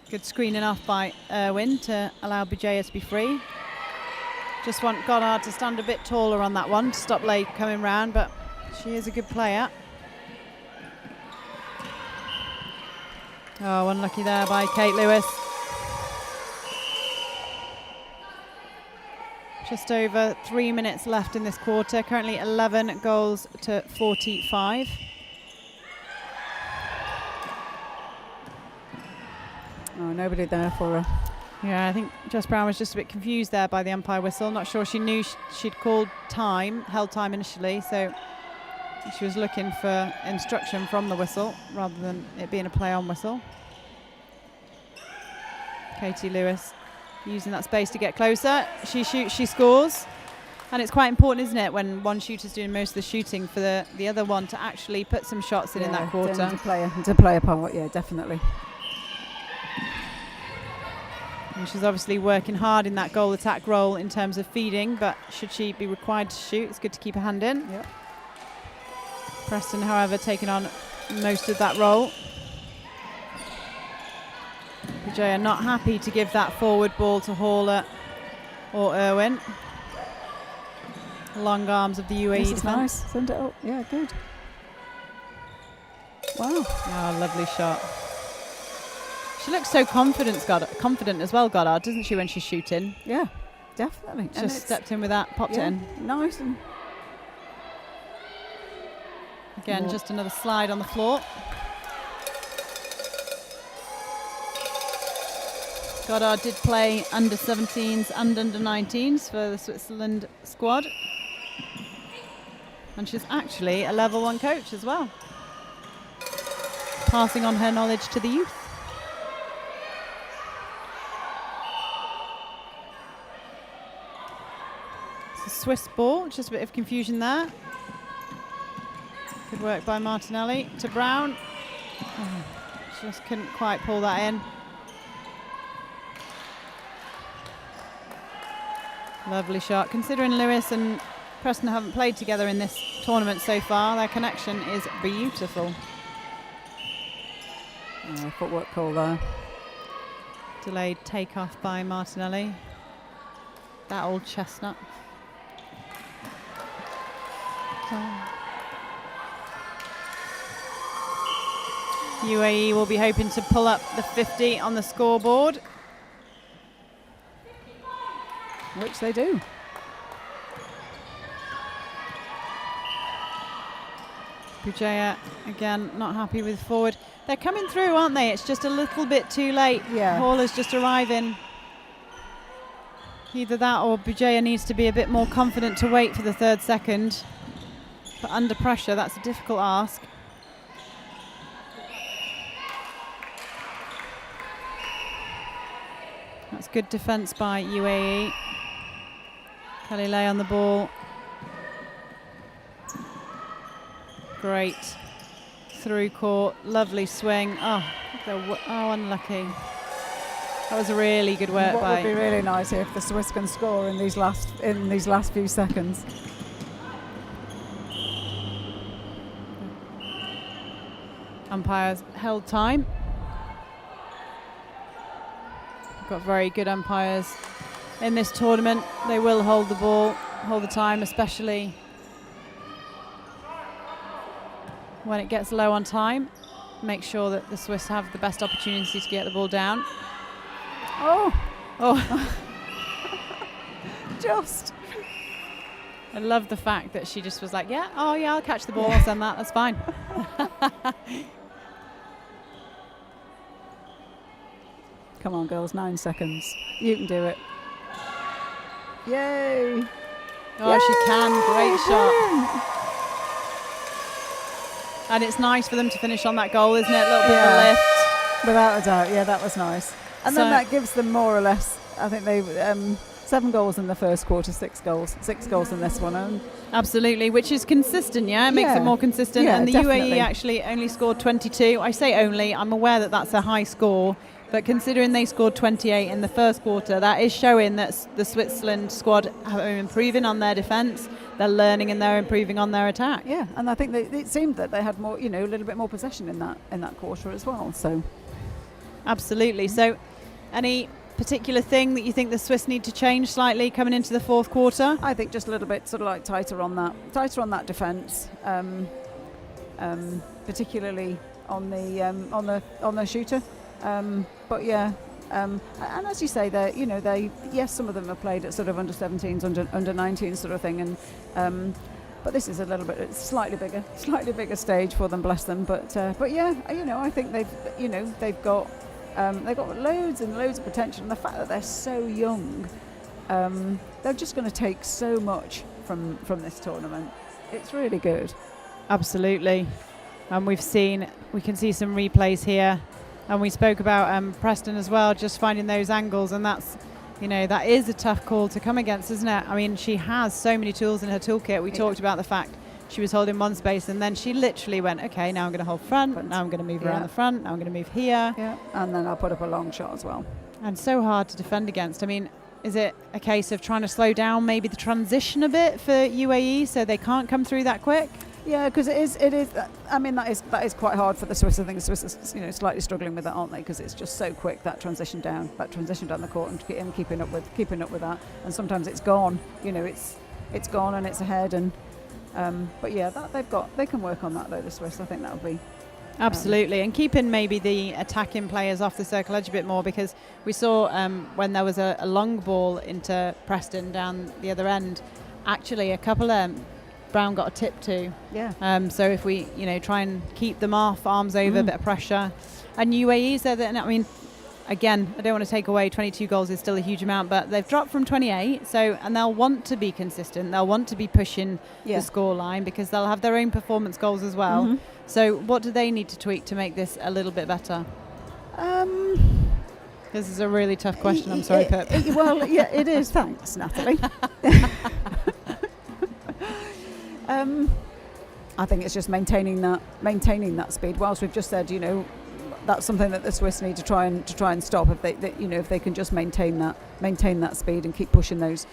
Good screening off by Irwin to allow Bujaya to be free. Just want Goddard to stand a bit taller on that one to stop Lay coming round, but she is a good player. Oh, unlucky there by Kate Lewis. Just over 3 minutes left in this quarter. Currently 11 goals to 45. Oh, nobody there for her. Yeah, I think Jess Brown was just a bit confused there by the umpire whistle. Not sure she knew she'd called time, held time initially, so she was looking for instruction from the whistle rather than it being a play-on whistle. Katie Lewis using that space to get closer. She shoots, she scores. And it's quite important, isn't it, when one shooter's doing most of the shooting for the other one to actually put some shots in that quarter. To play a part, yeah, definitely. And she's obviously working hard in that goal attack role in terms of feeding, but should she be required to shoot, it's good to keep a hand in. Yep. Preston, however, taking on most of that role. Bujaya not happy to give that forward ball to Haller or Irwin. Long arms of the UAE This is defence. nice. Send it up. Yeah, good. Wow. Oh, lovely shot. She looks so confident as well, Goddard, doesn't she, when she's shooting? Yeah, definitely. Just stepped in with that, popped it in. Nice. And again, just another slide on the floor. Goddard did play under 17s and under 19s for the Switzerland squad. And she's actually a level 1 coach as well, passing on her knowledge to the youth. It's a Swiss ball, just a bit of confusion there. Good work by Martinelli to Brown. Oh, just couldn't quite pull that in. Lovely shot. Considering Lewis and Preston haven't played together in this tournament so far, their connection is beautiful. Footwork call there. Delayed takeoff by Martinelli. That old chestnut. UAE will be hoping to pull up the 50 on the scoreboard. Which they do. Bujaya, again, not happy with forward. They're coming through, aren't they? It's just a little bit too late. Yeah. Hall just arriving. Either that or Bujaya needs to be a bit more confident to wait for the third second. But under pressure, that's a difficult ask. That's good defence by UAE. Kelly Lay on the ball. Great through court, lovely swing. Oh, unlucky. That was a really good work by. What would be really nice if the Swiss can score in these last few seconds. Umpires held time. We've got very good umpires in this tournament. They will hold the ball, hold the time, especially when it gets low on time. Make sure that the Swiss have the best opportunity to get the ball down. Oh. Just. I love the fact that she just was like, yeah, I'll catch the ball, I'll send that, that's fine. Come on, girls, 9 seconds. You can do it. Yay. Oh, Yay! she can, great shot. And it's nice for them to finish on that goal, isn't it? A little bit of a lift. Without a doubt, yeah, that was nice. And So- then that gives them more or less, I think they 7 goals in the first quarter, 6 goals in this one. And Absolutely, which is consistent, yeah? It makes Yeah. it more consistent. Yeah, And the definitely. UAE actually only scored 22. I say only, I'm aware that that's a high score, but considering they scored 28 in the first quarter, that is showing that the Switzerland squad are improving on their defence, they're learning and they're improving on their attack. yeah, and I think it seemed that they had more, a little bit more possession in that quarter as well. So Absolutely. So, any particular thing that you think the Swiss need to change slightly coming into the fourth quarter? I think just a little bit sort of like tighter on that defence, particularly on the shooter. But yeah, and as you say, some of them have played at sort of under 17s, under 19s sort of thing, and but this is a little bit slightly bigger stage for them, bless them. But yeah, I think they've got loads and loads of potential, and the fact that they're so young, they're just going to take so much from this tournament. It's really good. Absolutely. And we can see some replays here. And we spoke about Preston as well, just finding those angles, and that's, that is a tough call to come against, isn't it? I mean, she has so many tools in her toolkit. We talked about the fact she was holding one space, and then she literally went, okay, now I'm going to hold front, now I'm going to move around the front, now I'm going to move here. Yeah, and then I'll put up a long shot as well. And so hard to defend against. I mean, is it a case of trying to slow down maybe the transition a bit for UAE so they can't come through that quick? Yeah, because it is. I mean, that is quite hard for the Swiss. I think the Swiss is, slightly struggling with that, aren't they? Because it's just so quick, that transition down the court, and keeping up with that. And sometimes it's gone. It's gone and it's ahead. And but yeah, they can work on that though. The Swiss, I think that would be. Absolutely, and keeping maybe the attacking players off the circle edge a bit more, because we saw when there was a long ball into Preston down the other end, actually a couple Brown got a tip to. Yeah. So if we, try and keep them off, arms over, a bit of pressure. And UAE said that, I mean, again, I don't want to take away 22 goals is still a huge amount, but they've dropped from 28, and they'll want to be consistent. They'll want to be pushing the score line, because they'll have their own performance goals as well. Mm-hmm. So what do they need to tweak to make this a little bit better? This is a really tough question. I'm sorry, Pip. Well, yeah, it is. Thanks, Natalie. I think it's just maintaining that speed. Whilst we've just said, that's something that the Swiss need to try and stop. If they can just maintain that speed and keep pushing those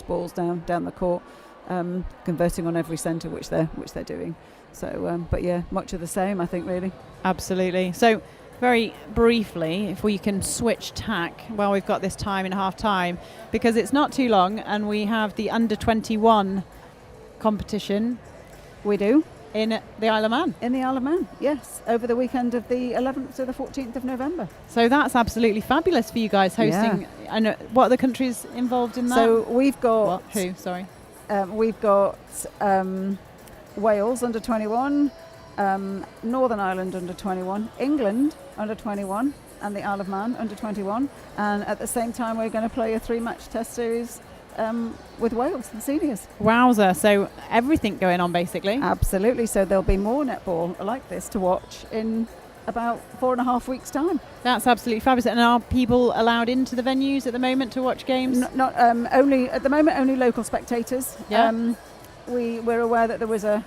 balls down the court, converting on every centre, which they're doing. So, but yeah, much of the same, I think, really. Absolutely. So, very briefly, if we can switch tack while we've got this time in half time, because it's not too long, and we have the under 21 competition. We do. In the Isle of Man. In the Isle of Man, yes. Over the weekend of the 11th to the 14th of November. So that's absolutely fabulous for you guys hosting. Yeah. I know, what are the countries involved in that? So we've got... Who? Sorry. We've got Wales under 21, Northern Ireland under 21, England under 21, and the Isle of Man under 21. And at the same time, we're going to play a 3-match test series with Wales, the seniors. Wowza, so everything going on basically. Absolutely, so there'll be more netball like this to watch in about 4.5 weeks' time. That's absolutely fabulous. And are people allowed into the venues at the moment to watch games? Not only at the moment, only local spectators. Yeah. We're aware that there was a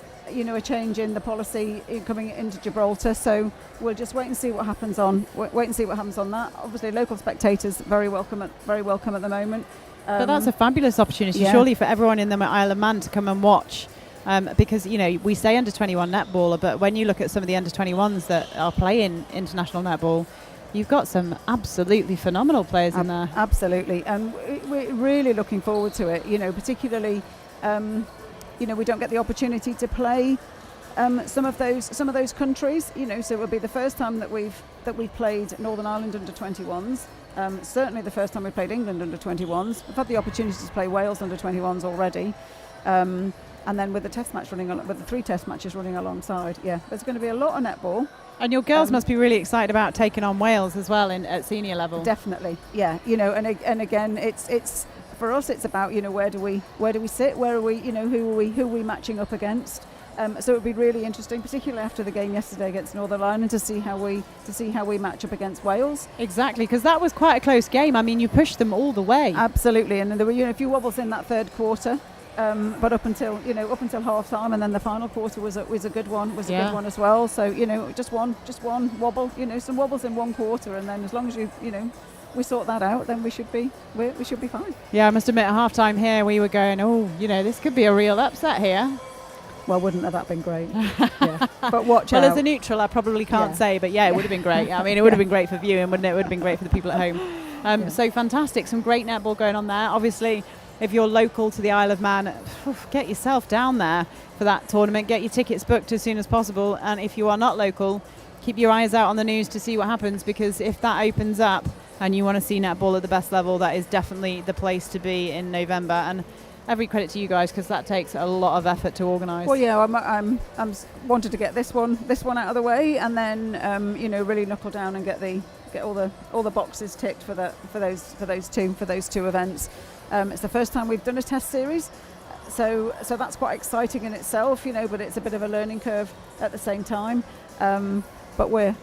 change in the policy coming into Gibraltar, so we'll just wait and see what happens on that. Obviously, local spectators very welcome at the moment. But that's a fabulous opportunity, yeah. surely, for everyone in the Isle of Man to come and watch. Because, we say under 21 netballer, but when you look at some of the under 21s that are playing international netball, you've got some absolutely phenomenal players in there. Absolutely, and we're really looking forward to it. Particularly, we don't get the opportunity to play some of those countries. So it will be the first time that we've played Northern Ireland under 21s. Certainly the first time we played England under 21s. We've had the opportunity to play Wales under 21s already. And then with the test match with the 3 test matches running alongside, there's going to be a lot of netball. And your girls must be really excited about taking on Wales as well at senior level. Definitely, yeah. And again, it's for us. It's about where do we sit? Where are we? Who are we matching up against? So it would be really interesting, particularly after the game yesterday against Northern Ireland, to see how we match up against Wales. Exactly, because that was quite a close game. I mean, you pushed them all the way. Absolutely, and there were a few wobbles in that third quarter. But up until half time, and then the final quarter was a good one. A good one as well. So just one wobble. Some wobbles in one quarter, and then as long as we sort that out, then we should be fine. Yeah, I must admit, at half time here we were going, this could be a real upset here. Well, wouldn't have that been great? Yeah. But watch out. Well, as a neutral, I probably can't say, but it would have been great. I mean, it would have been great for viewing, wouldn't it? It would have been great for the people at home. So fantastic, some great netball going on there. Obviously, if you're local to the Isle of Man, get yourself down there for that tournament. Get your tickets booked as soon as possible. And if you are not local, keep your eyes out on the news to see what happens, because if that opens up and you want to see netball at the best level, that is definitely the place to be in November. And every credit to you guys, because that takes a lot of effort to organise. Well, I'm wanted to get this one out of the way, and then really knuckle down and get all the boxes ticked for those two events. It's the first time we've done a test series, so that's quite exciting in itself, but it's a bit of a learning curve at the same time. But we're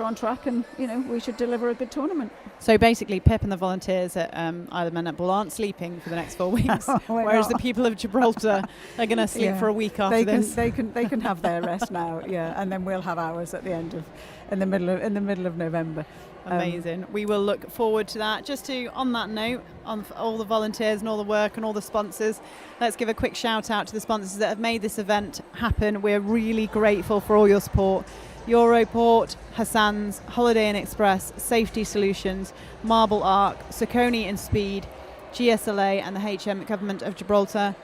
on track, and we should deliver a good tournament. So basically, Pip and the volunteers at Isle of Man Netball aren't sleeping for the next 4 weeks, whereas the people of Gibraltar are going to sleep for a week after this. They can have their rest now, and then we'll have ours at the end of in the middle of November. Amazing. We will look forward to that. Just on that note, on all the volunteers and all the work and all the sponsors, let's give a quick shout out to the sponsors that have made this event happen. We're really grateful for all your support. Europort, Hassan's, Holiday Inn Express, Safety Solutions, Marble Arc, Saucony and Speed, GSLA and the HM Government of Gibraltar.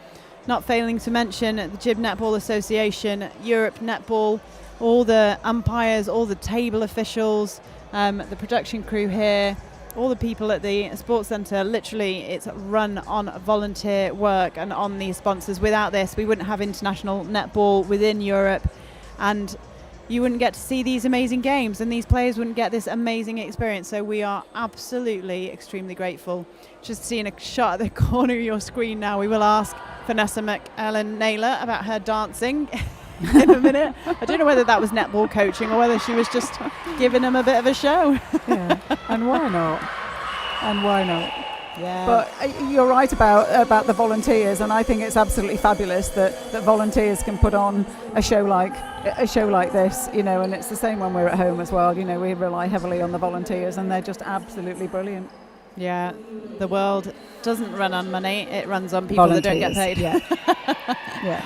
Not failing to mention the Gib Netball Association, Europe Netball, all the umpires, all the table officials, the production crew here, all the people at the Sports Centre. Literally, it's run on volunteer work and on these sponsors. Without this, we wouldn't have international netball within Europe, and you wouldn't get to see these amazing games, and these players wouldn't get this amazing experience. So we are absolutely extremely grateful. Just seeing a shot at the corner of your screen now, we will ask Vanessa McEllen Naylor about her dancing in a minute. I don't know whether that was netball coaching or whether she was just giving them a bit of a show. Yeah, and why not? Yeah. But you're right about the volunteers, and I think it's absolutely fabulous that volunteers can put on a show like this, and it's the same when we're at home as well. We rely heavily on the volunteers, and they're just absolutely brilliant. Yeah, the world doesn't run on money, it runs on people volunteers. That don't get paid. Yeah.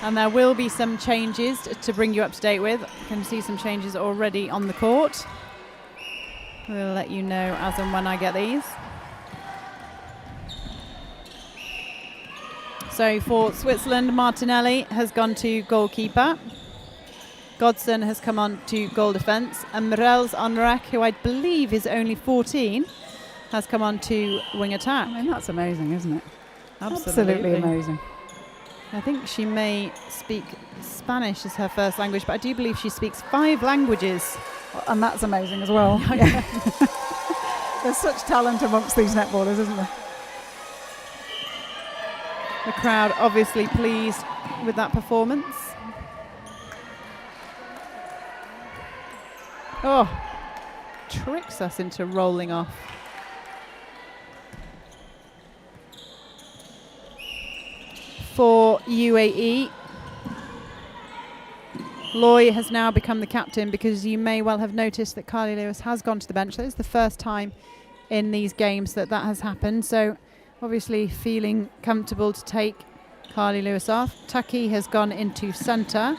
And there will be some changes to bring you up to date with. You can see some changes already on the court. We'll let you know as and when I get these. So for Switzerland, Martinelli has gone to goalkeeper. Godson has come on to goal defence. And Mirels Onrek, who I believe is only 14, has come on to wing attack. I mean, that's amazing, isn't it? Absolutely amazing. I think she may speak Spanish as her first language, but I do believe she speaks 5 languages. And that's amazing as well. There's such talent amongst these netballers, isn't there? The crowd obviously pleased with that performance. Oh, tricks us into rolling off. For UAE, Loy has now become the captain, because you may well have noticed that Carly Lewis has gone to the bench. That is the first time in these games that has happened. So obviously feeling comfortable to take Carly Lewis off. Tucky has gone into centre.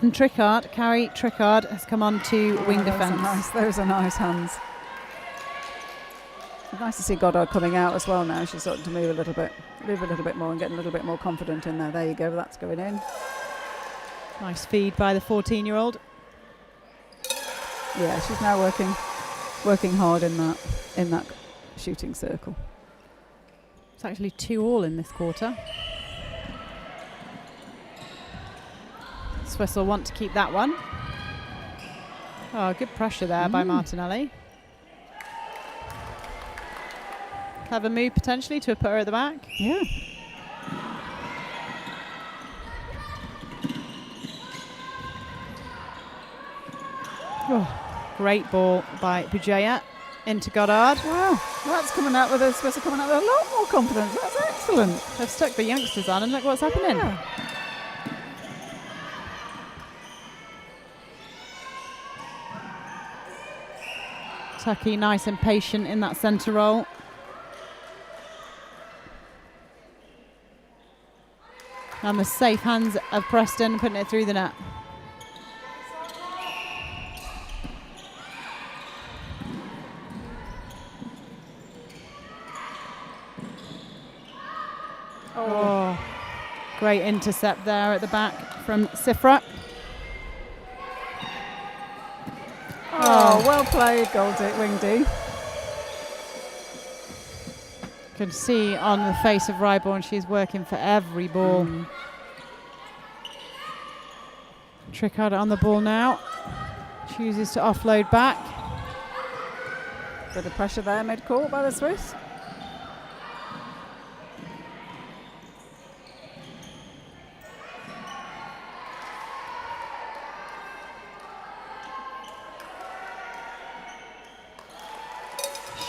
And Carrie Trickard has come on to wing defence. Those are nice hands. It's nice to see Goddard coming out as well now. She's starting to move a little bit more and getting a little bit more confident in there. There you go, that's going in. Nice feed by the 14-year-old. Yeah, she's now working hard in that shooting circle. It's actually 2-all in this quarter. Swiss will want to keep that one. Oh, good pressure there by Martinelli. Clever move potentially to put her at the back. Yeah. Oh, great ball by Bujaya into Goddard. Wow, that's coming out with a lot more confidence. That's excellent. They've stuck the youngsters on, and look what's happening. Yeah. Tucky nice and patient in that centre role. And the safe hands of Preston putting it through the net. Oh, great intercept there at the back from Sifra. Oh, well played, Wing D. Can see on the face of Ryborn she's working for every ball. Trickard on the ball now. Chooses to offload back. Bit of pressure there mid-court by the Swiss.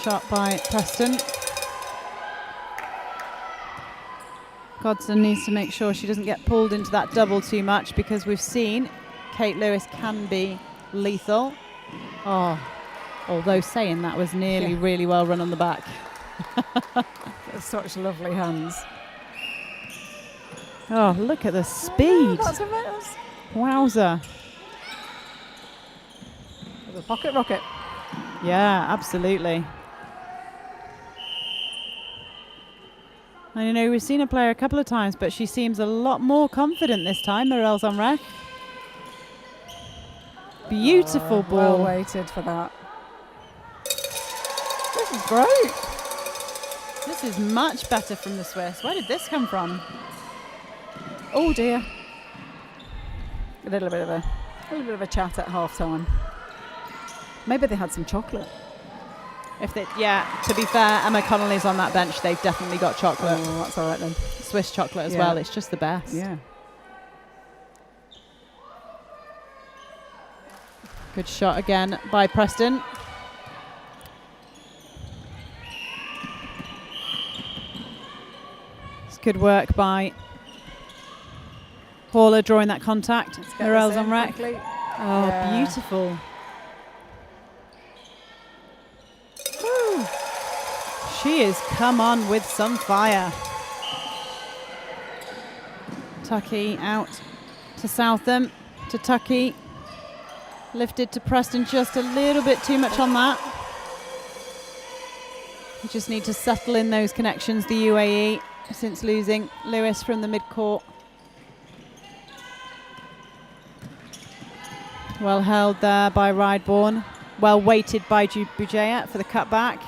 Shot by Preston. Godson needs to make sure she doesn't get pulled into that double too much, because we've seen Kate Lewis can be lethal. Oh, although saying that was nearly really well run on the back. Such lovely hands. Oh, look at the speed. That's a bit. Wowza. The pocket rocket. Yeah, absolutely. I know we've seen her play a couple of times, but she seems a lot more confident this time, Morel Zonrech. Beautiful ball. Well waited for that. This is great. This is much better from the Swiss. Where did this come from? Oh dear. A little bit of a chat at half time. Maybe they had some chocolate. To be fair, Emma Connolly's on that bench. They've definitely got chocolate. Oh, that's all right then. Swiss chocolate as well. It's just the best. Yeah. Good shot again by Preston. It's good work by Paula drawing that contact. Morel Zonrech. Oh, yeah. Beautiful. Woo. She has come on with some fire. Tucky out to Southam, to Tucky. Lifted to Preston, just a little bit too much on that. We just need to settle in those connections, the UAE, since losing Lewis from the mid-court. Well held there by Ryborn. Well weighted by Bujaya for the cutback.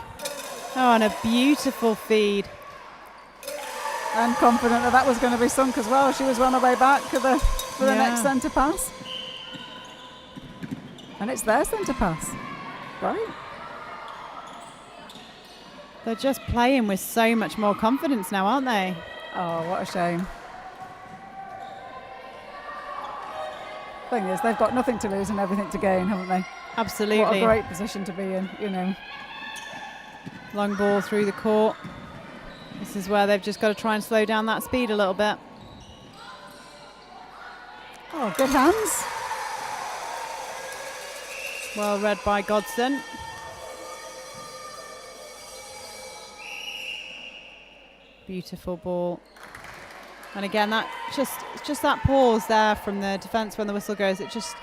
Oh, and a beautiful feed. And confident that that was going to be sunk as well. She was on her way back for the next centre pass. And it's their centre pass. Right. They're just playing with so much more confidence now, aren't they? Oh, what a shame. Thing is, they've got nothing to lose and everything to gain, haven't they? Absolutely. What a great position to be in, you know. Long ball through the court. This is where they've just got to try and slow down that speed a little bit. Oh, good hands. Well read by Godson. Beautiful ball. And again, that just that pause there from the defence when the whistle goes. It just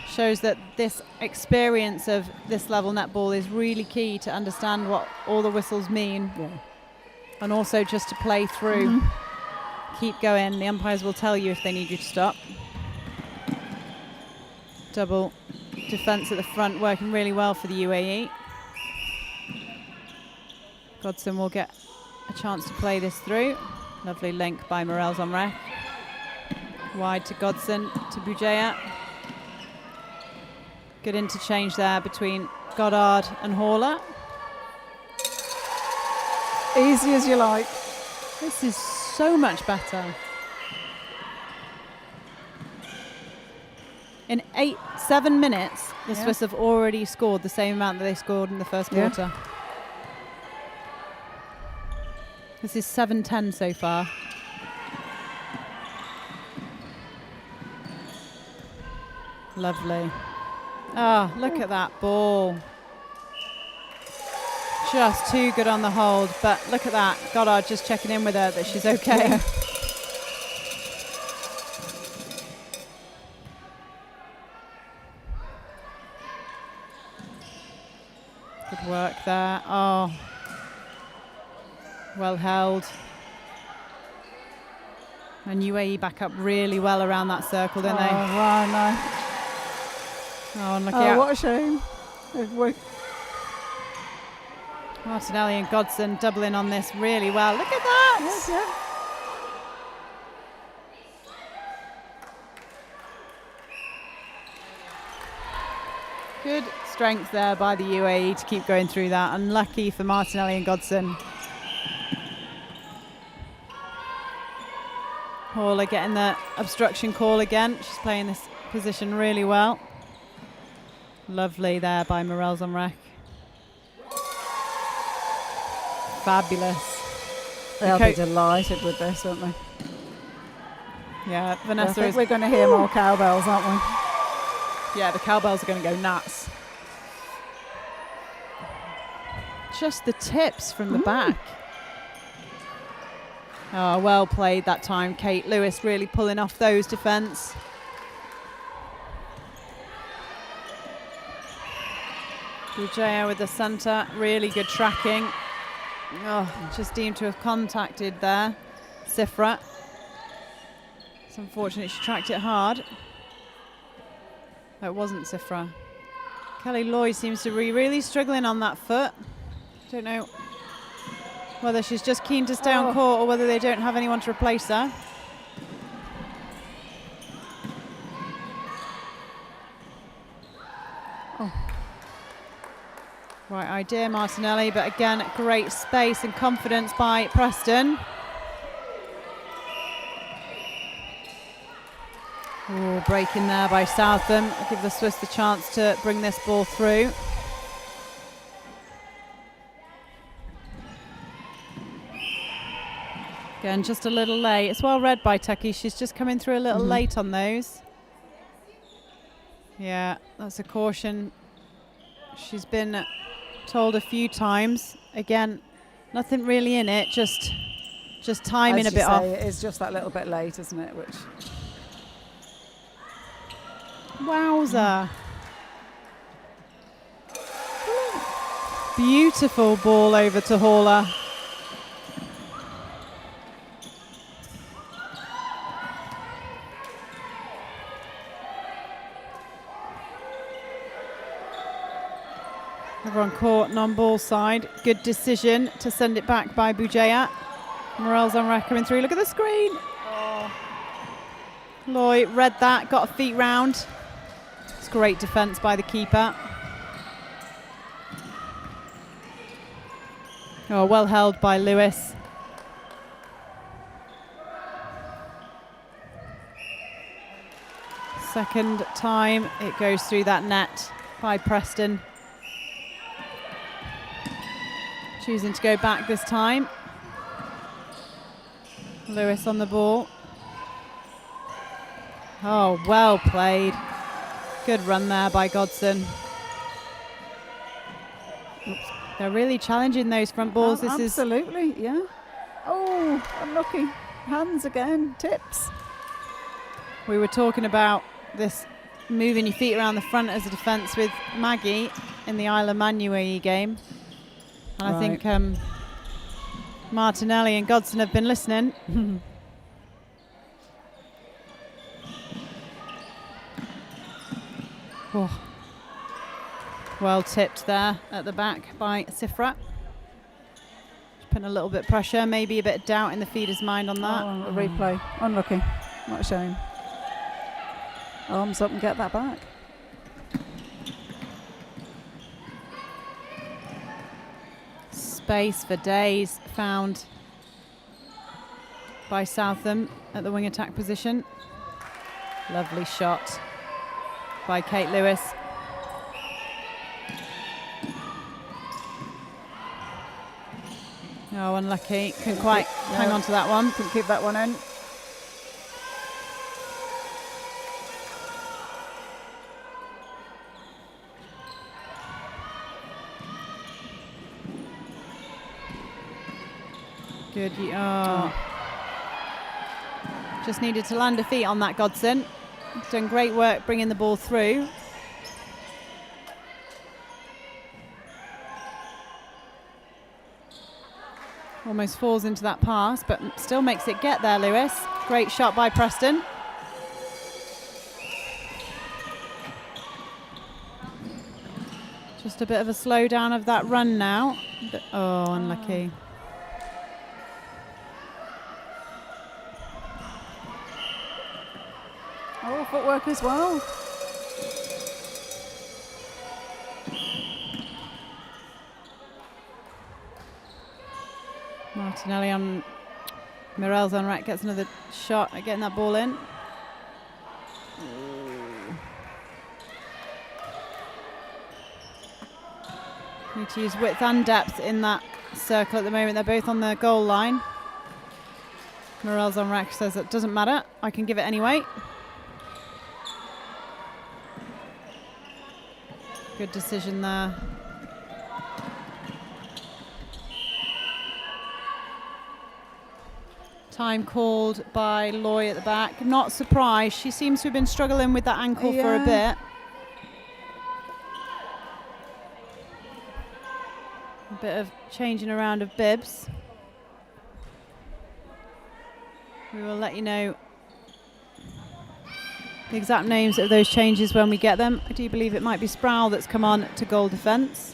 shows that this experience of this level netball is really key to understand what all the whistles mean. Yeah. And also just to play through. Keep going. The umpires will tell you if they need you to stop. Double defence at the front, working really well for the UAE. Godson will get a chance to play this through. Lovely link by Morel Zomrek. Wide to Godson, to Bujaya. Good interchange there between Goddard and Horler. Easy as you like. This is so much better. In 7 minutes, the Swiss have already scored the same amount that they scored in the first quarter. This is 7-10 so far. Lovely. Oh, look at that ball. Just too good on the hold, but look at that. Goddard just checking in with her that she's okay. Yeah. Good work there. Oh. Well held. And UAE back up really well around that circle, don't they? Oh, wow, no. Oh, and look out. What a shame. Martinelli and Godson doubling on this really well. Look at that! Yes, yeah. Good strength there by the UAE to keep going through that. Unlucky for Martinelli and Godson. Horler getting the obstruction call again. She's playing this position really well. Lovely there by Morel Zomrek. Fabulous. They'll be delighted with this, won't they? Yeah, Vanessa I think we're going to hear more cowbells, aren't we? Yeah, the cowbells are going to go nuts. Just the tips from the back. Oh, well played that time. Kate Lewis really pulling off those defence. Bujaya with the centre, really good tracking. Oh, just deemed to have contacted there. Sifra. It's unfortunate she tracked it hard. No, it wasn't Sifra. Kelly Lloyd seems to be really struggling on that foot. Don't know whether she's just keen to stay on court or whether they don't have anyone to replace her. Right idea, Martinelli, but again, great space and confidence by Preston. Oh, breaking there by Southam. Give the Swiss the chance to bring this ball through. Again, just a little late. It's well read by Tucky. She's just coming through a little late on those. Yeah, that's a caution. She's been told a few times. Again, nothing really in it, just timing a bit off. It's just that little bit late, isn't it? Which wowza. Beautiful ball over to Horler. Over on court, non-ball side. Good decision to send it back by Bujaya. Morel's on rack coming through. Look at the screen. Oh. Loy read that, got a feet round. It's great defence by the keeper. Oh, well held by Lewis. Second time it goes through that net by Preston. Choosing to go back this time. Lewis on the ball. Oh, well played. Good run there by Godson. Oops. They're really challenging those front balls. Oh, absolutely, yeah. Oh, unlucky. Hands again, tips. We were talking about this moving your feet around the front as a defence with Maggie in the Isle of Man UAE game. And I think Martinelli and Godson have been listening. Oh. Well tipped there at the back by Sifra. Just putting a little bit of pressure, maybe a bit of doubt in the feeder's mind on that. Oh, a replay. Unlucky. What a shame. Arms up and get that back. Space for days found by Southam at the wing attack position. Lovely shot by Kate Lewis. Oh, unlucky. Couldn't quite hang on to that one. Couldn't keep that one in. Good. Just needed to land a feet on that, Godson. Done great work bringing the ball through. Almost falls into that pass, but still makes it get there, Lewis. Great shot by Preston. Just a bit of a slowdown of that run now. Oh, unlucky. Oh, footwork as well. Martinelli on Morel's on rack, gets another shot at getting that ball in. Need to use width and depth in that circle at the moment. They're both on the goal line. Morel's on rack says it doesn't matter, I can give it anyway. Good decision there. Time called by Loy at the back. Not surprised. She seems to have been struggling with that ankle for a bit. A bit of changing around of bibs. We will let you know the exact names of those changes when we get them. I do believe it might be Sproul that's come on to goal defence.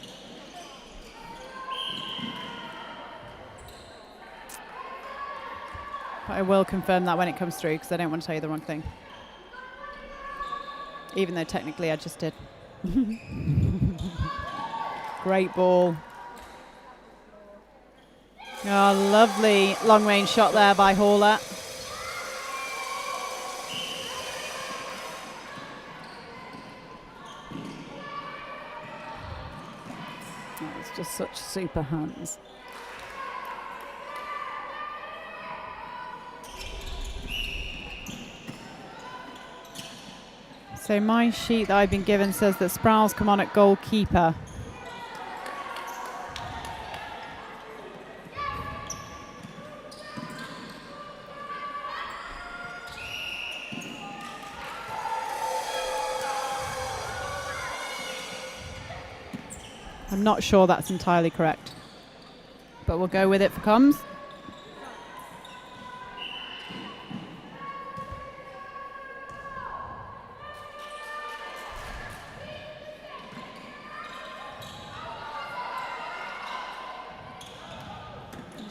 But I will confirm that when it comes through because I don't want to tell you the wrong thing. Even though technically I just did. Great ball. Oh, lovely long range shot there by Hawler. It's just such super hands. So my sheet that I've been given says that Sproul's come on at goalkeeper. I'm not sure that's entirely correct, but we'll go with it for comms.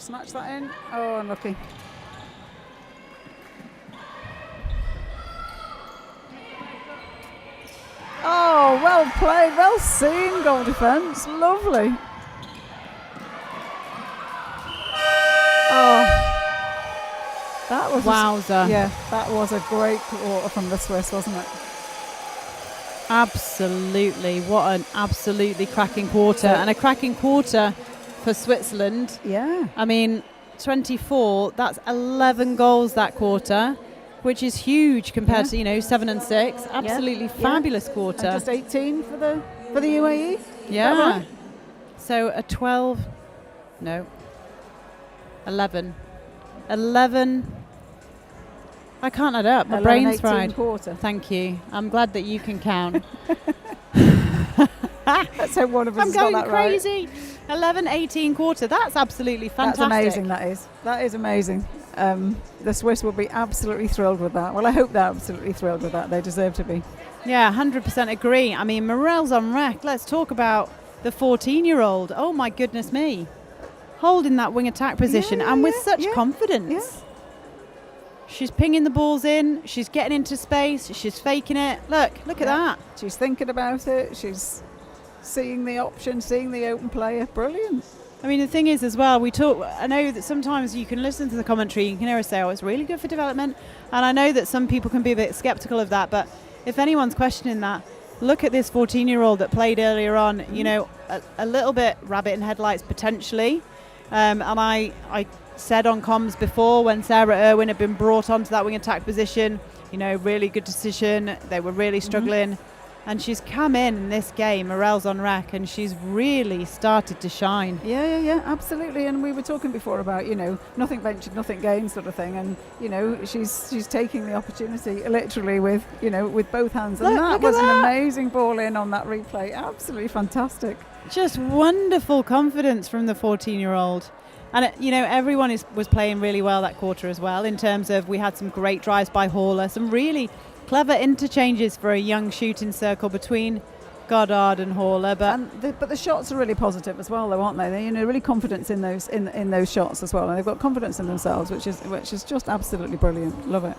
snatch that in. Oh, unlucky. Oh, well played, well seen, goal defence. Lovely. Oh, that was wowza. That was a great quarter from the Swiss, wasn't it? Absolutely. What an absolutely cracking quarter. And a cracking quarter for Switzerland. Yeah. I mean, 24, that's 11 goals that quarter, which is huge compared to 7 and 6. Absolutely fabulous quarter. And just 18 for the UAE. Yeah. Right? So a 12, no, 11. 11. I can't add up. My brain's fried. Quarter. Thank you. I'm glad that you can count. Let's hope one of us I'm has got going that crazy. 11, 18 quarter. That's absolutely fantastic. That's amazing. That is amazing. The Swiss will be absolutely thrilled with that. Well, I hope they're absolutely thrilled with that. They deserve to be. Yeah, 100% agree. I mean, morale's on wreck. Let's talk about the 14-year-old. Oh my goodness me, holding that wing attack position and with such confidence. Yeah. She's pinging the balls in. She's getting into space. She's faking it. Look at that. She's thinking about it. She's seeing the option, seeing the open player. Brilliant. I mean, the thing is as well, I know that sometimes you can listen to the commentary, you can hear us say, oh, it's really good for development. And I know that some people can be a bit skeptical of that, but if anyone's questioning that, look at this 14-year-old that played earlier on, a little bit rabbit in headlights potentially. And I said on comms before when Sarah Irwin had been brought onto that wing attack position, really good decision. They were really struggling. And she's come in this game, morale's on wreck, and she's really started to shine. Yeah, absolutely. And we were talking before about, nothing ventured, nothing gained sort of thing. And, she's taking the opportunity literally with both hands. And that was an amazing ball in on that replay. Absolutely fantastic. Just wonderful confidence from the 14-year-old. And, everyone was playing really well that quarter as well, in terms of we had some great drives by Haller, some really clever interchanges for a young shooting circle between Goddard and Haller. But the shots are really positive as well, though, aren't they? They're really confidence in those shots as well. And they've got confidence in themselves, which is just absolutely brilliant. Love it.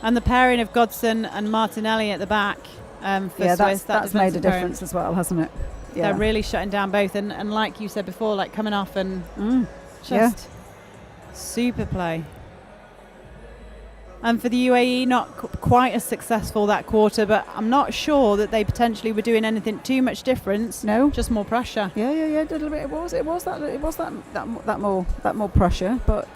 And the pairing of Godson and Martinelli at the back for Swiss. That's made a difference as well, hasn't it? Yeah. They're really shutting down both. And like you said before, like coming off and... Just super play. And for the UAE, not quite as successful that quarter, but I'm not sure that they potentially were doing anything too much difference. No, just more pressure. Yeah, a little bit. It was that more pressure, but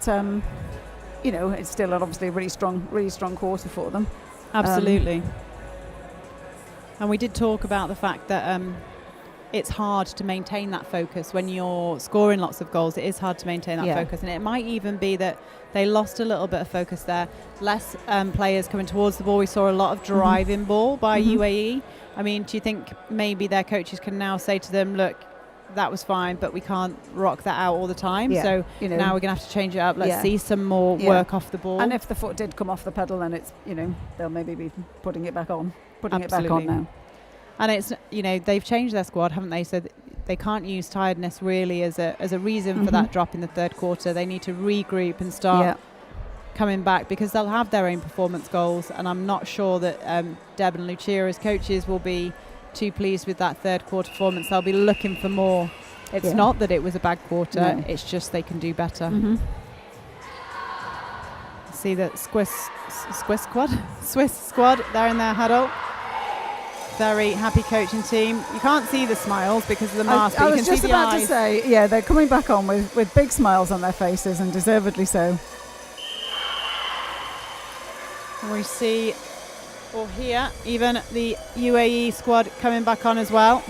it's still obviously a really strong quarter for them. Absolutely. And we did talk about the fact that it's hard to maintain that focus when you're scoring lots of goals. It is hard to maintain that focus, and it might even be that they lost a little bit of focus there. Less players coming towards the ball. We saw a lot of driving ball by UAE. I mean, do you think maybe their coaches can now say to them, look, that was fine, but we can't rock that out all the time. Yeah. So now we're going to have to change it up. Let's see some more work off the ball. And if the foot did come off the pedal, then it's, they'll maybe be putting it back on now. And it's, they've changed their squad, haven't they? So they can't use tiredness really as a reason for that drop in the third quarter. They need to regroup and start coming back, because they'll have their own performance goals. And I'm not sure that Deb and Lucia as coaches will be too pleased with that third quarter performance. They'll be looking for more. It's not that it was a bad quarter. It's just they can do better. See the Swiss squad, they're in their huddle. Very happy coaching team. You can't see the smiles because of the mask, but you can see the eyes. I was just about to say, they're coming back on with big smiles on their faces, and deservedly so. And we see, or hear, even the UAE squad coming back on as well.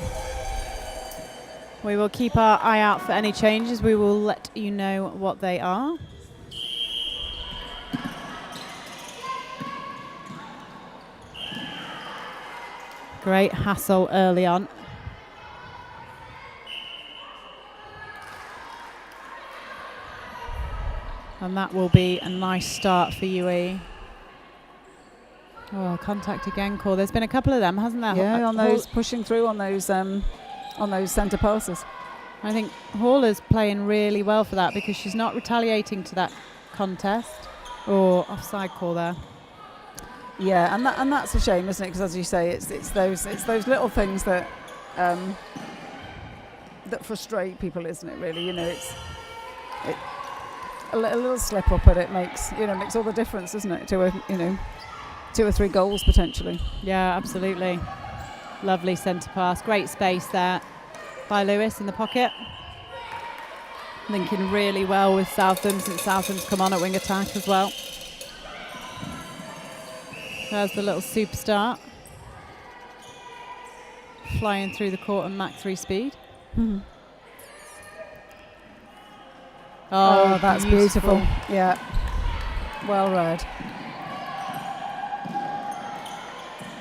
We will keep our eye out for any changes. We will let you know what they are. Great hassle early on. And that will be a nice start for UAE. Oh, contact again call. There's been a couple of them, hasn't there? Yeah, on those pushing through on those centre passes. I think Hall's playing really well for that because she's not retaliating to that contest or offside call there. Yeah, and that's a shame, isn't it? Because as you say, it's those little things that that frustrate people, isn't it? Really, a little slip up at it makes all the difference, doesn't it? To 2 or 3 goals potentially. Yeah, absolutely. Lovely centre pass, great space there by Lewis in the pocket. Linking really well with Southam since Southam's come on at wing attack as well. There's the little superstar flying through the court on Mach 3 speed. Mm-hmm. Oh, that's beautiful. Yeah, well read.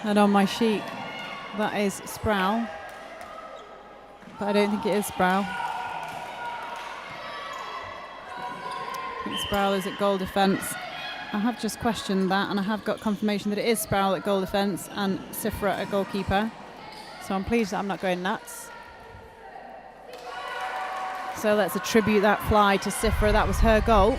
And on my sheet, that is Sproul, but I don't think it is Sproul. I think Sproul is at goal defence. I have just questioned that, and I have got confirmation that it is Sproul at goal defence and Sifra at goalkeeper. So I'm pleased that I'm not going nuts. So let's attribute that fly to Sifra. That was her goal.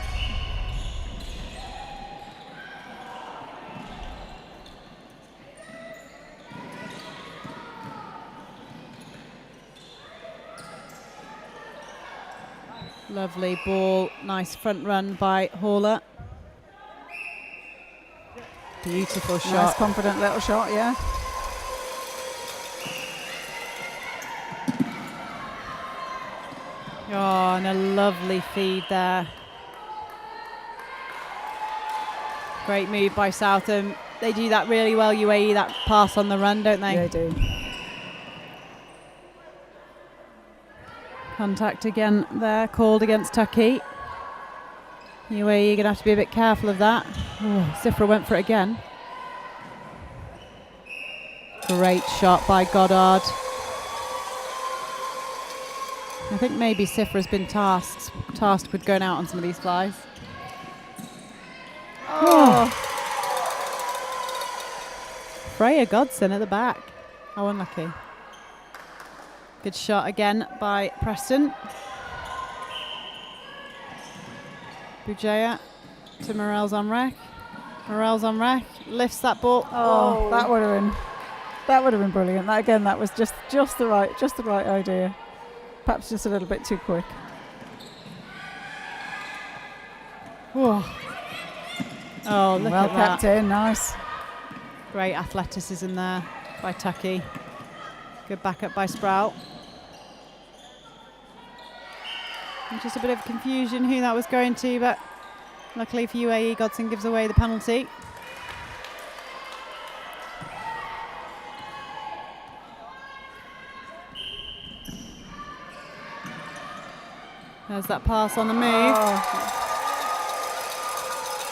Lovely ball, nice front run by Haller. Beautiful shot. Nice, confident little shot, yeah. Oh, and a lovely feed there. Great move by Southam. They do that really well, UAE, that pass on the run, don't they? They do. Contact again there, called against Tucky. UAE going to have to be a bit careful of that. Oh, Sifra went for it again. Great shot by Goddard. I think maybe Sifra's been tasked with going out on some of these flies. Oh. Freya Godson at the back. How unlucky. Good shot again by Preston. Bujaya to Morels on rec. Morels on rec, lifts that ball. Oh, that would have been brilliant. That was just the right idea. Perhaps just a little bit too quick. Oh, look well at that. kept in, nice. Great athleticism there by Tucky. Good backup by Sprout. And just a bit of confusion who that was going to, but luckily for UAE, Godson gives away the penalty. There's that pass on the move. Oh.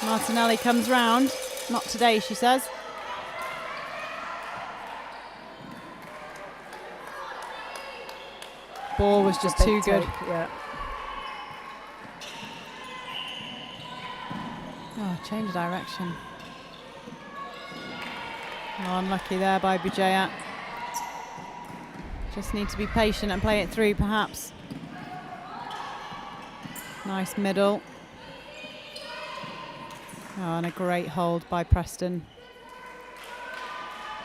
Martinelli comes round. Not today, she says. Ball was just too good. Yeah. Oh, change of direction. Oh, unlucky there by Bujaya. Just need to be patient and play it through, perhaps. Nice middle. Oh, and a great hold by Preston.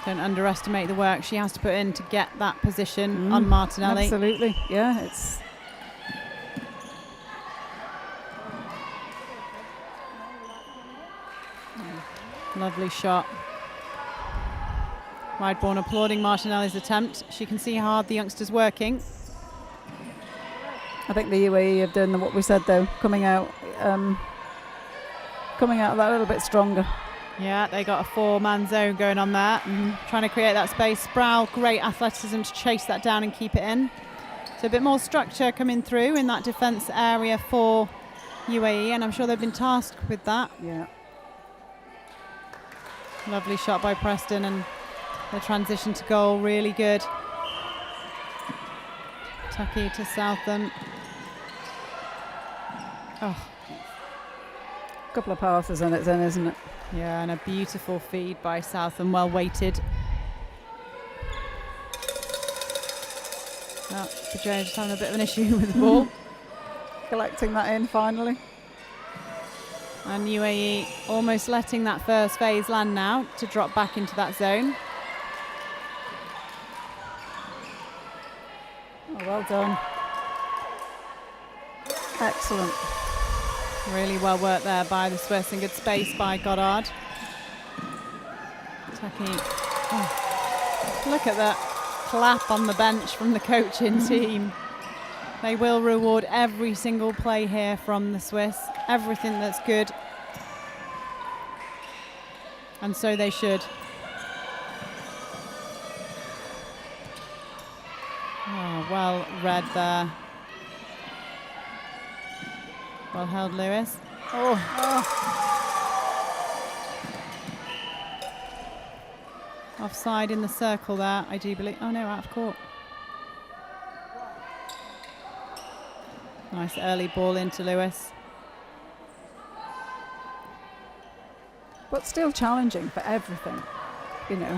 Don't underestimate the work she has to put in to get that position on Martinelli. Absolutely, yeah. It's lovely shot. Rideborn applauding Martinelli's attempt. She can see how hard the youngster's working. I think the UAE have done what we said though, coming out of that a little bit stronger. Yeah, they got a 4-man zone going on there. Trying to create that space. Sproul, great athleticism to chase that down and keep it in. So a bit more structure coming through in that defence area for UAE, and I'm sure they've been tasked with that. Yeah. Lovely shot by Preston, and the transition to goal, really good. Tucky to Southam. Oh. Couple of passes and it's in, isn't it? Yeah, and a beautiful feed by Southam, well weighted. Oh, Bajay just having a bit of an issue with the ball. Collecting that in finally. And UAE almost letting that first phase land now to drop back into that zone. Oh, well done. Excellent. Really well worked there by the Swiss and good space by Goddard. Oh, look at that clap on the bench from the coaching team. They will reward every single play here from the Swiss. Everything that's good. And so they should. Oh, well read there. Well held, Lewis. Offside in the circle there, I do believe. Oh no, out of court. Nice early ball into Lewis. But still challenging for everything, you know.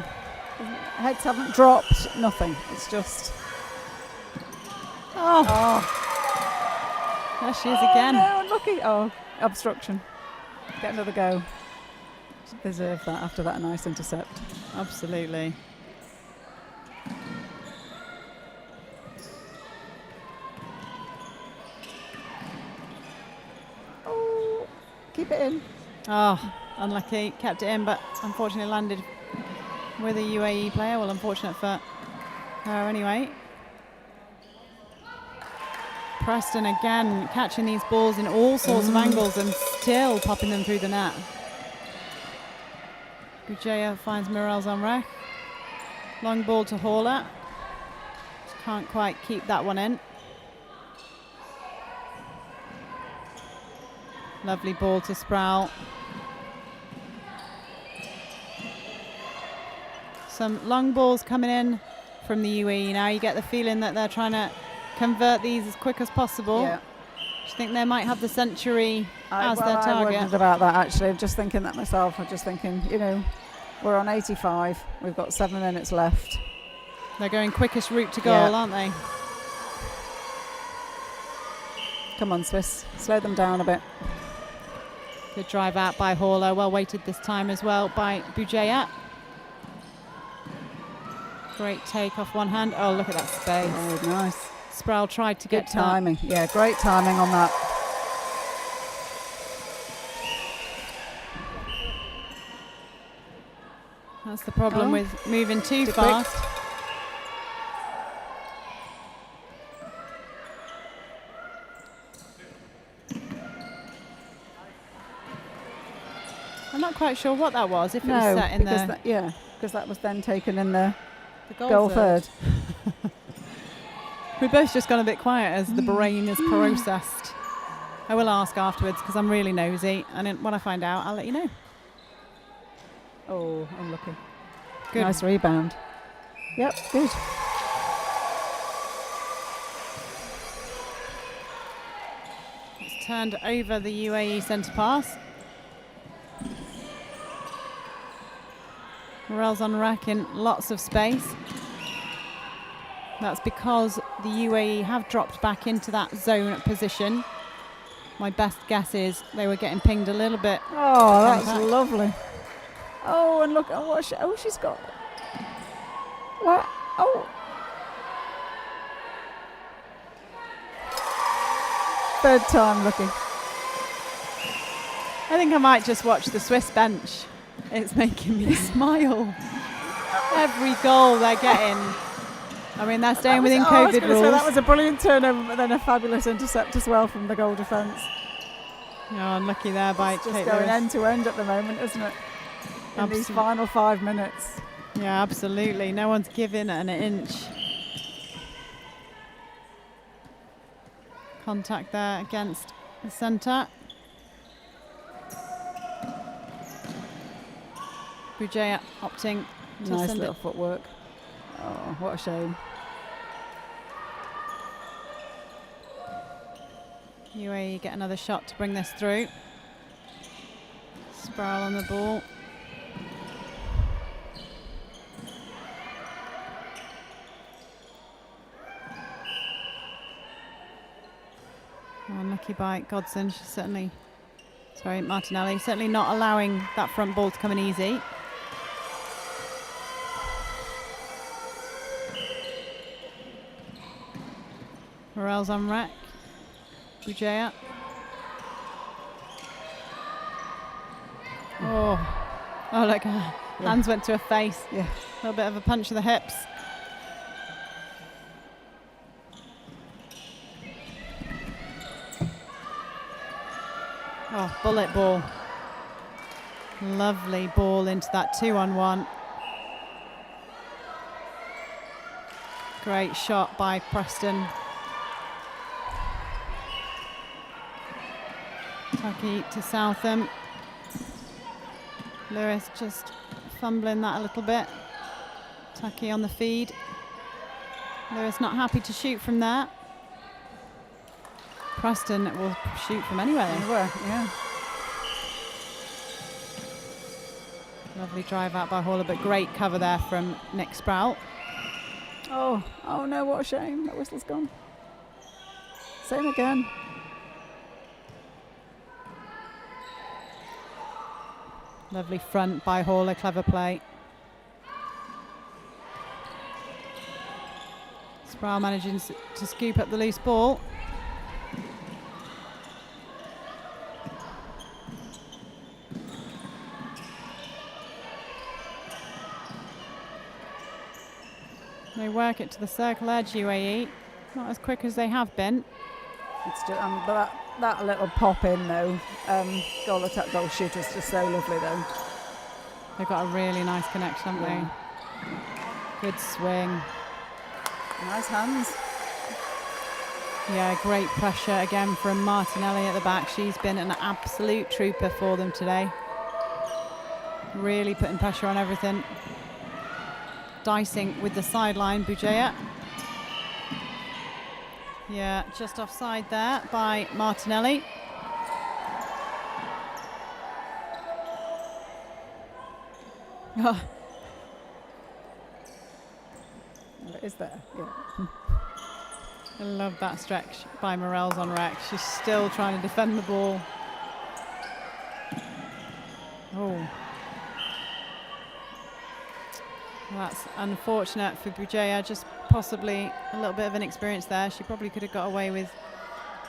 Heads haven't dropped, nothing. It's just... Oh. There she is again. No, unlucky. Oh, obstruction. Get another go. Deserve that after that nice intercept. Absolutely. Oh, keep it in. Oh, unlucky. Kept it in, but unfortunately landed with a UAE player. Well, unfortunate for her anyway. Preston again catching these balls in all sorts of angles and still popping them through the net. Gujaya finds Mirels on rec. Long ball to Hauler. Just can't quite keep that one in. Lovely ball to Sproul. Some long balls coming in from the UAE now. You get the feeling that they're trying to convert these as quick as possible. Yeah. Do you think they might have the century as their I target? wondered about that actually. I'm just thinking that myself. I'm just thinking, you know, we're on 85. We've got 7 minutes left. They're going quickest route to goal, aren't they? Come on, Swiss. Slow them down a bit. Good drive out by Hauler. Well weighted this time as well by Bujaya. Great take off one hand. Oh, look at that space. Oh, nice. Sproul tried to get good timing. Yeah, great timing on that. That's the problem with moving too Too fast. quick. I'm not quite sure what that was. If it was set in the because that was then taken in the goal third. We've both just gone a bit quiet as the brain is processed. I will ask afterwards because I'm really nosy, and then when I find out, I'll let you know. Oh, unlucky. Good. Nice rebound. Yep, good. It's turned over the UAE centre pass. Morel's on rack in lots of space. That's because the UAE have dropped back into that zone position. My best guess is they were getting pinged a little bit. Oh, that's lovely. Oh, and look at what she's got. What? Oh. Third time looking. I think I might just watch the Swiss bench. It's making me smile. Every goal they're getting. I mean, they're staying within COVID rules. Say, that was a brilliant turnover, but then a fabulous intercept as well from the goal defence. Oh, unlucky there by It's just Kate going Lewis. end to end at the moment, isn't it? In these final 5 minutes. Yeah, absolutely. No one's giving an inch. Contact there against the centre. Bujaya opting to Nice send little it. footwork. Oh, what a shame. UAE get another shot to bring this through. Sproul on the ball. Lucky by Godson. Martinelli certainly not allowing that front ball to come in easy. Morel's on rack. Bujaya. Oh, look, hands went to her face. Yeah. A little bit of a punch to the hips. Oh, bullet ball. Lovely ball into that 2-on-1. Great shot by Preston. Tucky to Southam. Lewis just fumbling that a little bit. Tucky on the feed. Lewis not happy to shoot from there. Preston will shoot from anywhere. Yeah. Lovely drive out by Haller, but great cover there from Nick Sprout. Oh no, what a shame. That whistle's gone. Same again. Lovely front by Haller, clever play. Sproul managing to scoop up the loose ball. They work it to the circle edge, UAE. Not as quick as they have been. It's just, but that little pop in though, goal attack, goal shoot is just so lovely though. They've got a really nice connection, haven't they? Good swing. Nice hands. Yeah, great pressure again from Martinelli at the back. She's been an absolute trooper for them today. Really putting pressure on everything. Dicing with the sideline, Bujaya. Yeah, just offside there by Martinelli. Oh. Well, it is there, yeah. I love that stretch by Morels on rack. She's still trying to defend the ball. Oh. That's unfortunate for Bujaya, just possibly a little bit of inexperience there. She probably could have got away with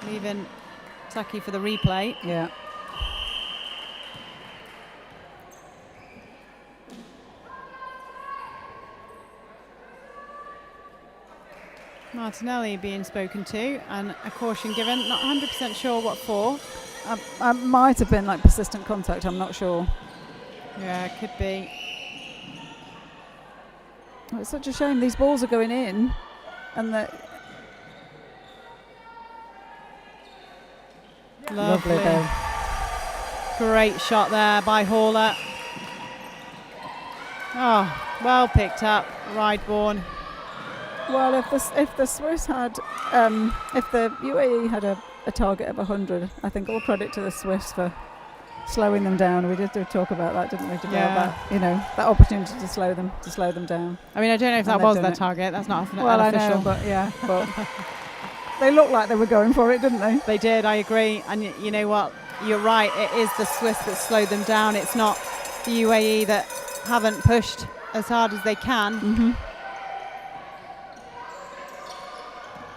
leaving Tucky for the replay. Yeah. Martinelli being spoken to and a caution given. Not 100% sure what for. I might have been like persistent contact, I'm not sure. Yeah, it could be. Oh, it's such a shame these balls are going in and that. Lovely though. Great shot there by Haller. Oh, well picked up, Rideborn. Well, if the Swiss had, if the UAE had a target of 100, I think all credit to the Swiss for slowing them down. We did talk about that, didn't we? About that opportunity to slow them down. I mean, I don't know if that was their target. That's not official. I know, but they looked like they were going for it, didn't they? They did. I agree. And you know what? You're right. It is the Swiss that slowed them down. It's not the UAE that haven't pushed as hard as they can. Mm-hmm.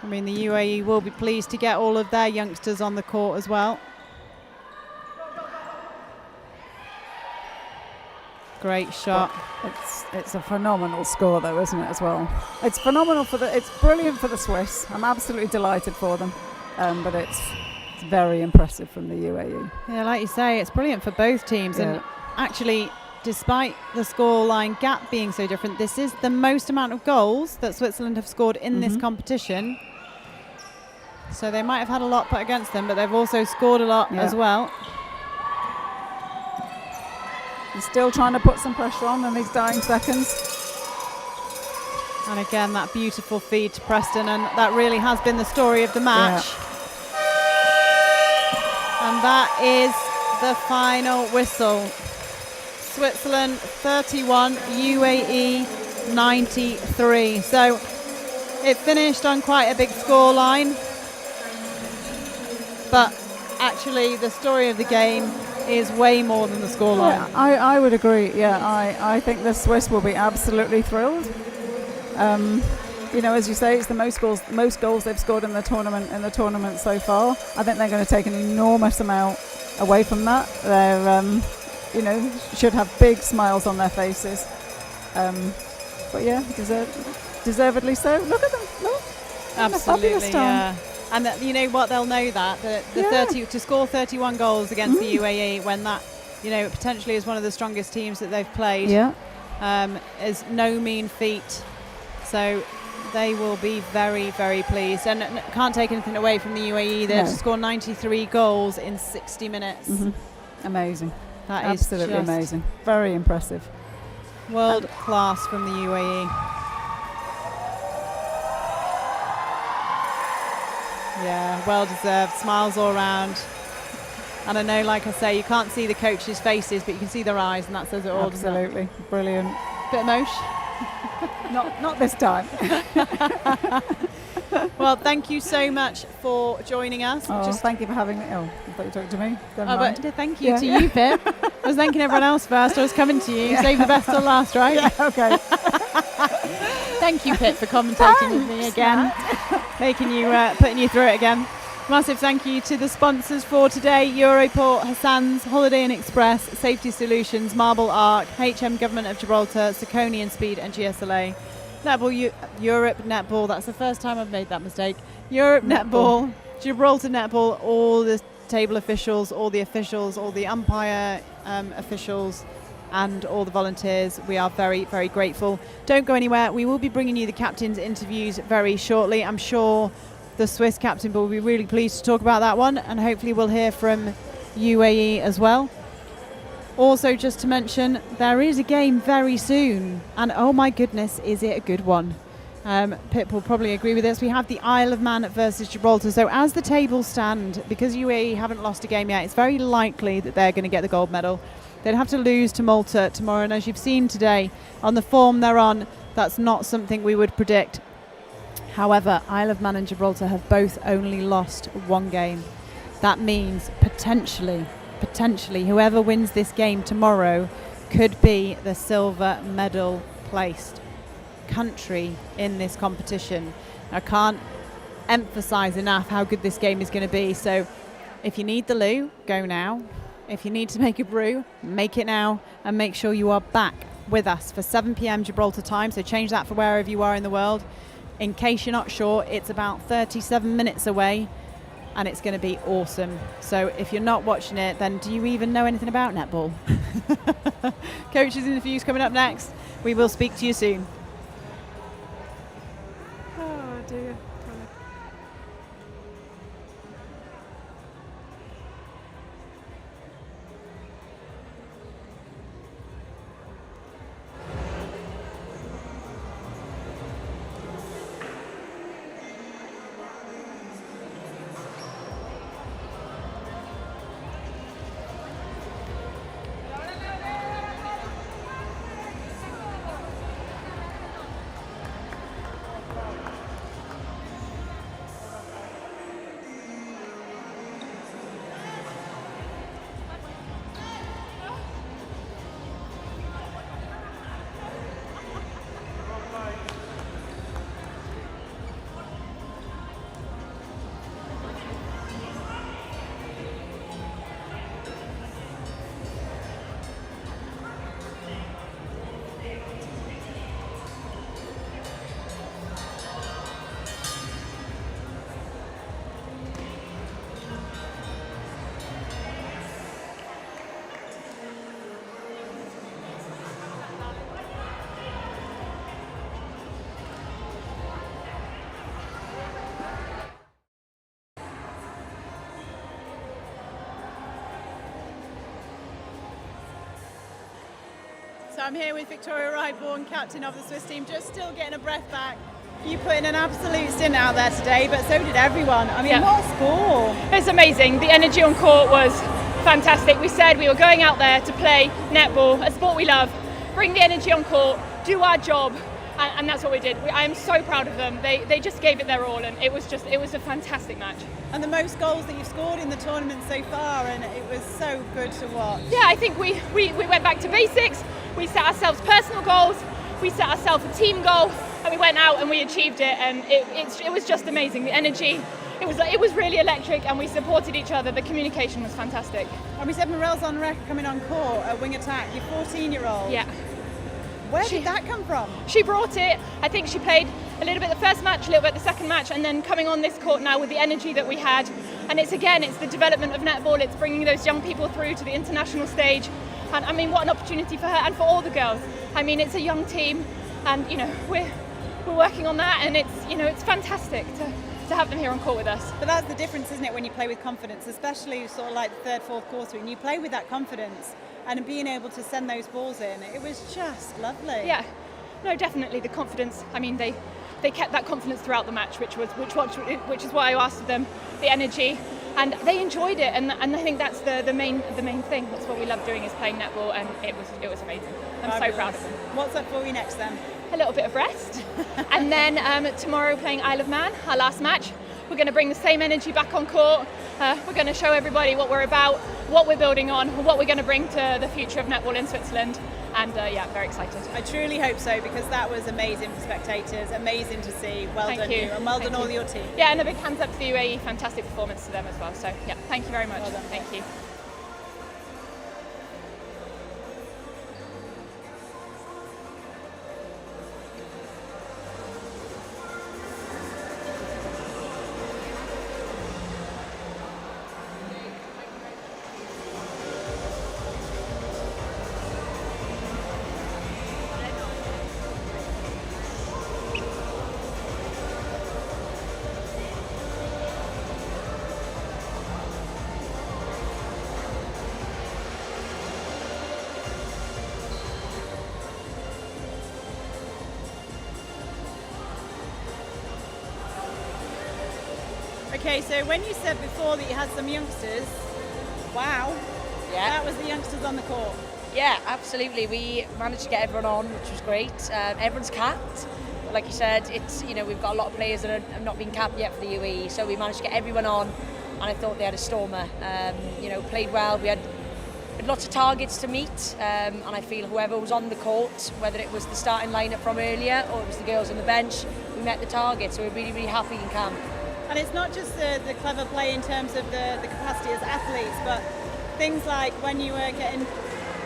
I mean, the UAE will be pleased to get all of their youngsters on the court as well. Great shot. It's a phenomenal score, though, isn't it? As well, it's phenomenal it's brilliant for the Swiss. I'm absolutely delighted for them, but it's very impressive from the UAE. Yeah, like you say, it's brilliant for both teams, and actually, despite the scoreline gap being so different, this is the most amount of goals that Switzerland have scored in this competition. So they might have had a lot put against them, but they've also scored a lot as well. He's still trying to put some pressure on in these dying seconds. And again, that beautiful feed to Preston, and that really has been the story of the match. And that is the final whistle. Switzerland 31, UAE 93. So it finished on quite a big score line. but actually the story of the game is way more than the scoreline. Yeah, I would agree. Yeah, I think the Swiss will be absolutely thrilled. As you say, it's the most goals they've scored in the tournament so far. I think they're going to take an enormous amount away from that. They're should have big smiles on their faces. But yeah, deservedly so. Look at them. Look. Absolutely, yeah. And you know what, they'll know that the 30 to score 31 goals against the UAE when that potentially is one of the strongest teams that they've played is no mean feat. So they will be very, very pleased, and can't take anything away from the UAE. They have to score 93 goals in 60 minutes. Amazing. That is absolutely amazing. Very impressive. World class from the UAE. Yeah, well deserved. Smiles all around. And I know, like I say, you can't see the coaches' faces, but you can see their eyes, and that says it all. Absolutely. Brilliant. Bit of mosh? Not this time. Well, thank you so much for joining us. Thank you for having me. Oh, I thought you talked to me. But thank you to you, Pip. I was thanking everyone else first. I was coming to you. Save the best till last, right? Yeah, okay. Thank you, Pip, for commentating with me again. Putting you through it again. Massive thank you to the sponsors for today: Europort, Hassan's, Holiday Inn Express, Safety Solutions, Marble Arc, HM Government of Gibraltar, Saconian Speed and GSLA. Netball Europe Netball, that's the first time I've made that mistake. Europe Netball, Gibraltar Netball, all the table officials, all the umpire officials, and all the volunteers. We are very, very grateful. Don't go anywhere. We will be bringing you the captain's interviews very shortly. I'm sure the Swiss captain will be really pleased to talk about that one, and hopefully we'll hear from UAE as well. Also, just to mention, there is a game very soon, and oh my goodness, is it a good one. Pip will probably agree with this. We have the Isle of Man versus Gibraltar. So as the tables stand, because UAE haven't lost a game yet, it's very likely that they're going to get the gold medal. They'd have to lose to Malta tomorrow, and as you've seen today, on the form they're on, that's not something we would predict. However, Isle of Man and Gibraltar have both only lost one game. That means potentially, whoever wins this game tomorrow could be the silver medal placed country in this competition. I can't emphasize enough how good this game is going to be. So if you need the loo, go now. If you need to make a brew, make it now, and make sure you are back with us for 7 p.m. Gibraltar time. So change that for wherever you are in the world. In case you're not sure, it's about 37 minutes away, and it's going to be awesome. So if you're not watching it, then do you even know anything about netball? Coaches interviews coming up next. We will speak to you soon. Oh dear. So I'm here with Victoria Wright-Born, captain of the Swiss team, just still getting a breath back. You put in an absolute stint out there today, but so did everyone. I mean, what a score! It's amazing. The energy on court was fantastic. We said we were going out there to play netball, a sport we love, bring the energy on court, do our job, and that's what we did. I am so proud of them. They just gave it their all, and it was a fantastic match. And the most goals that you've scored in the tournament so far, and it was so good to watch. Yeah, I think we went back to basics. We set ourselves personal goals. We set ourselves a team goal, and we went out and we achieved it. And it was just amazing. The energy, it was really electric, and we supported each other. The communication was fantastic. And we said Morel's on record coming on court at wing attack. You're 14-year-old. Yeah. Where did that come from? She brought it. I think she played a little bit the first match, a little bit the second match, and then coming on this court now with the energy that we had. And it's the development of netball. It's bringing those young people through to the international stage. And I mean, what an opportunity for her and for all the girls. I mean, it's a young team, and we're working on that, and it's fantastic to have them here on court with us. But that's the difference, isn't it, when you play with confidence, especially sort of like the third, fourth quarter, and you play with that confidence and being able to send those balls in. It was just lovely. Yeah, no, definitely the confidence. I mean, they kept that confidence throughout the match, which is why I asked them, the energy, and they enjoyed it. And I think that's the main thing. That's what we love doing, is playing netball, and it was amazing. I'm so proud of them. What's up for you next then? A little bit of rest, and then tomorrow playing Isle of Man, our last match. We're going to bring the same energy back on court. We're going to show everybody what we're about, what we're building on, what we're going to bring to the future of netball in Switzerland. And very excited. I truly hope so, because that was amazing for spectators, amazing to see. Well done you, and well done all your team. Yeah, and a big hands up to the UAE, fantastic performance to them as well. So yeah, thank you very much. Well done. Thank you. Okay, so when you said before that you had some youngsters, wow, Yeah. that was the youngsters on the court. Yeah, absolutely. We managed to get everyone on, which was great. Everyone's capped. Like you said, it's we've got a lot of players that have not been capped yet for the UAE, so we managed to get everyone on, and I thought they had a stormer. Played well. We had lots of targets to meet, and I feel whoever was on the court, whether it was the starting lineup from earlier or it was the girls on the bench, we met the target. So we're really, really happy in camp. And it's not just the clever play in terms of the capacity as athletes, but things like when you were getting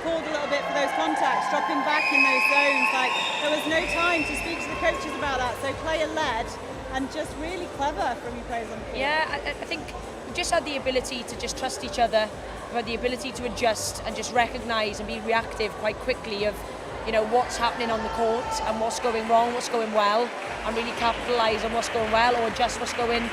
pulled a little bit for those contacts, dropping back in those zones, like there was no time to speak to the coaches about that. So player-led and just really clever from your players on the court. Yeah, I think we've just had the ability to just trust each other. We've had the ability to adjust and just recognise and be reactive quite quickly of what's happening on the court and what's going wrong, what's going well, and really capitalise on what's going well or adjust what's going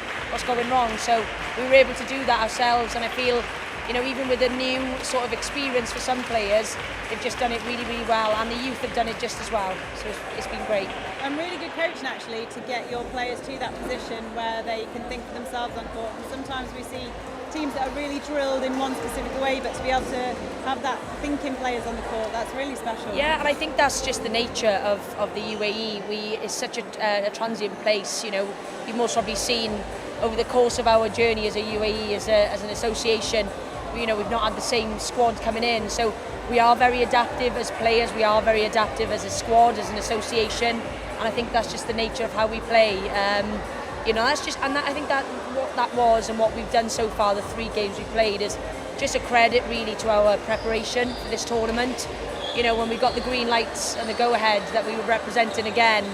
wrong. So we were able to do that ourselves, and I feel even with a new sort of experience for some players, they've just done it really, really well, and the youth have done it just as well. So it's been great. And really good coaching actually to get your players to that position where they can think for themselves on court. And sometimes we see teams that are really drilled in one specific way, but to be able to have that thinking players on the court, that's really special. Yeah, and I think that's just the nature of the UAE. It's such a transient place. You've most probably seen over the course of our journey as a UAE, as an association, we've not had the same squad coming in. So we are very adaptive as players, we are very adaptive as a squad, as an association, and I think that's just the nature of how we play. I think that what that was and what we've done so far, the 3 games we played, is just a credit really to our preparation for this tournament. When we got the green lights and the go-ahead that we were representing again,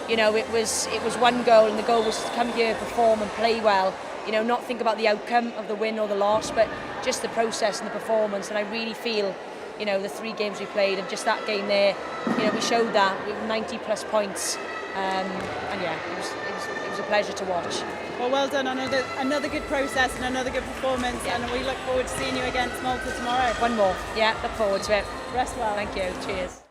it was one goal, and the goal was to come here, perform and play well. Not think about the outcome of the win or the loss, but just the process and the performance. And I really feel, the 3 games we played and just that game there, we showed that with 90 plus points. It was a pleasure to watch. Well done on another good process and another good performance, and we look forward to seeing you against Malta tomorrow. One more. Yeah, look forward to it. Rest well. Thank you. Cheers.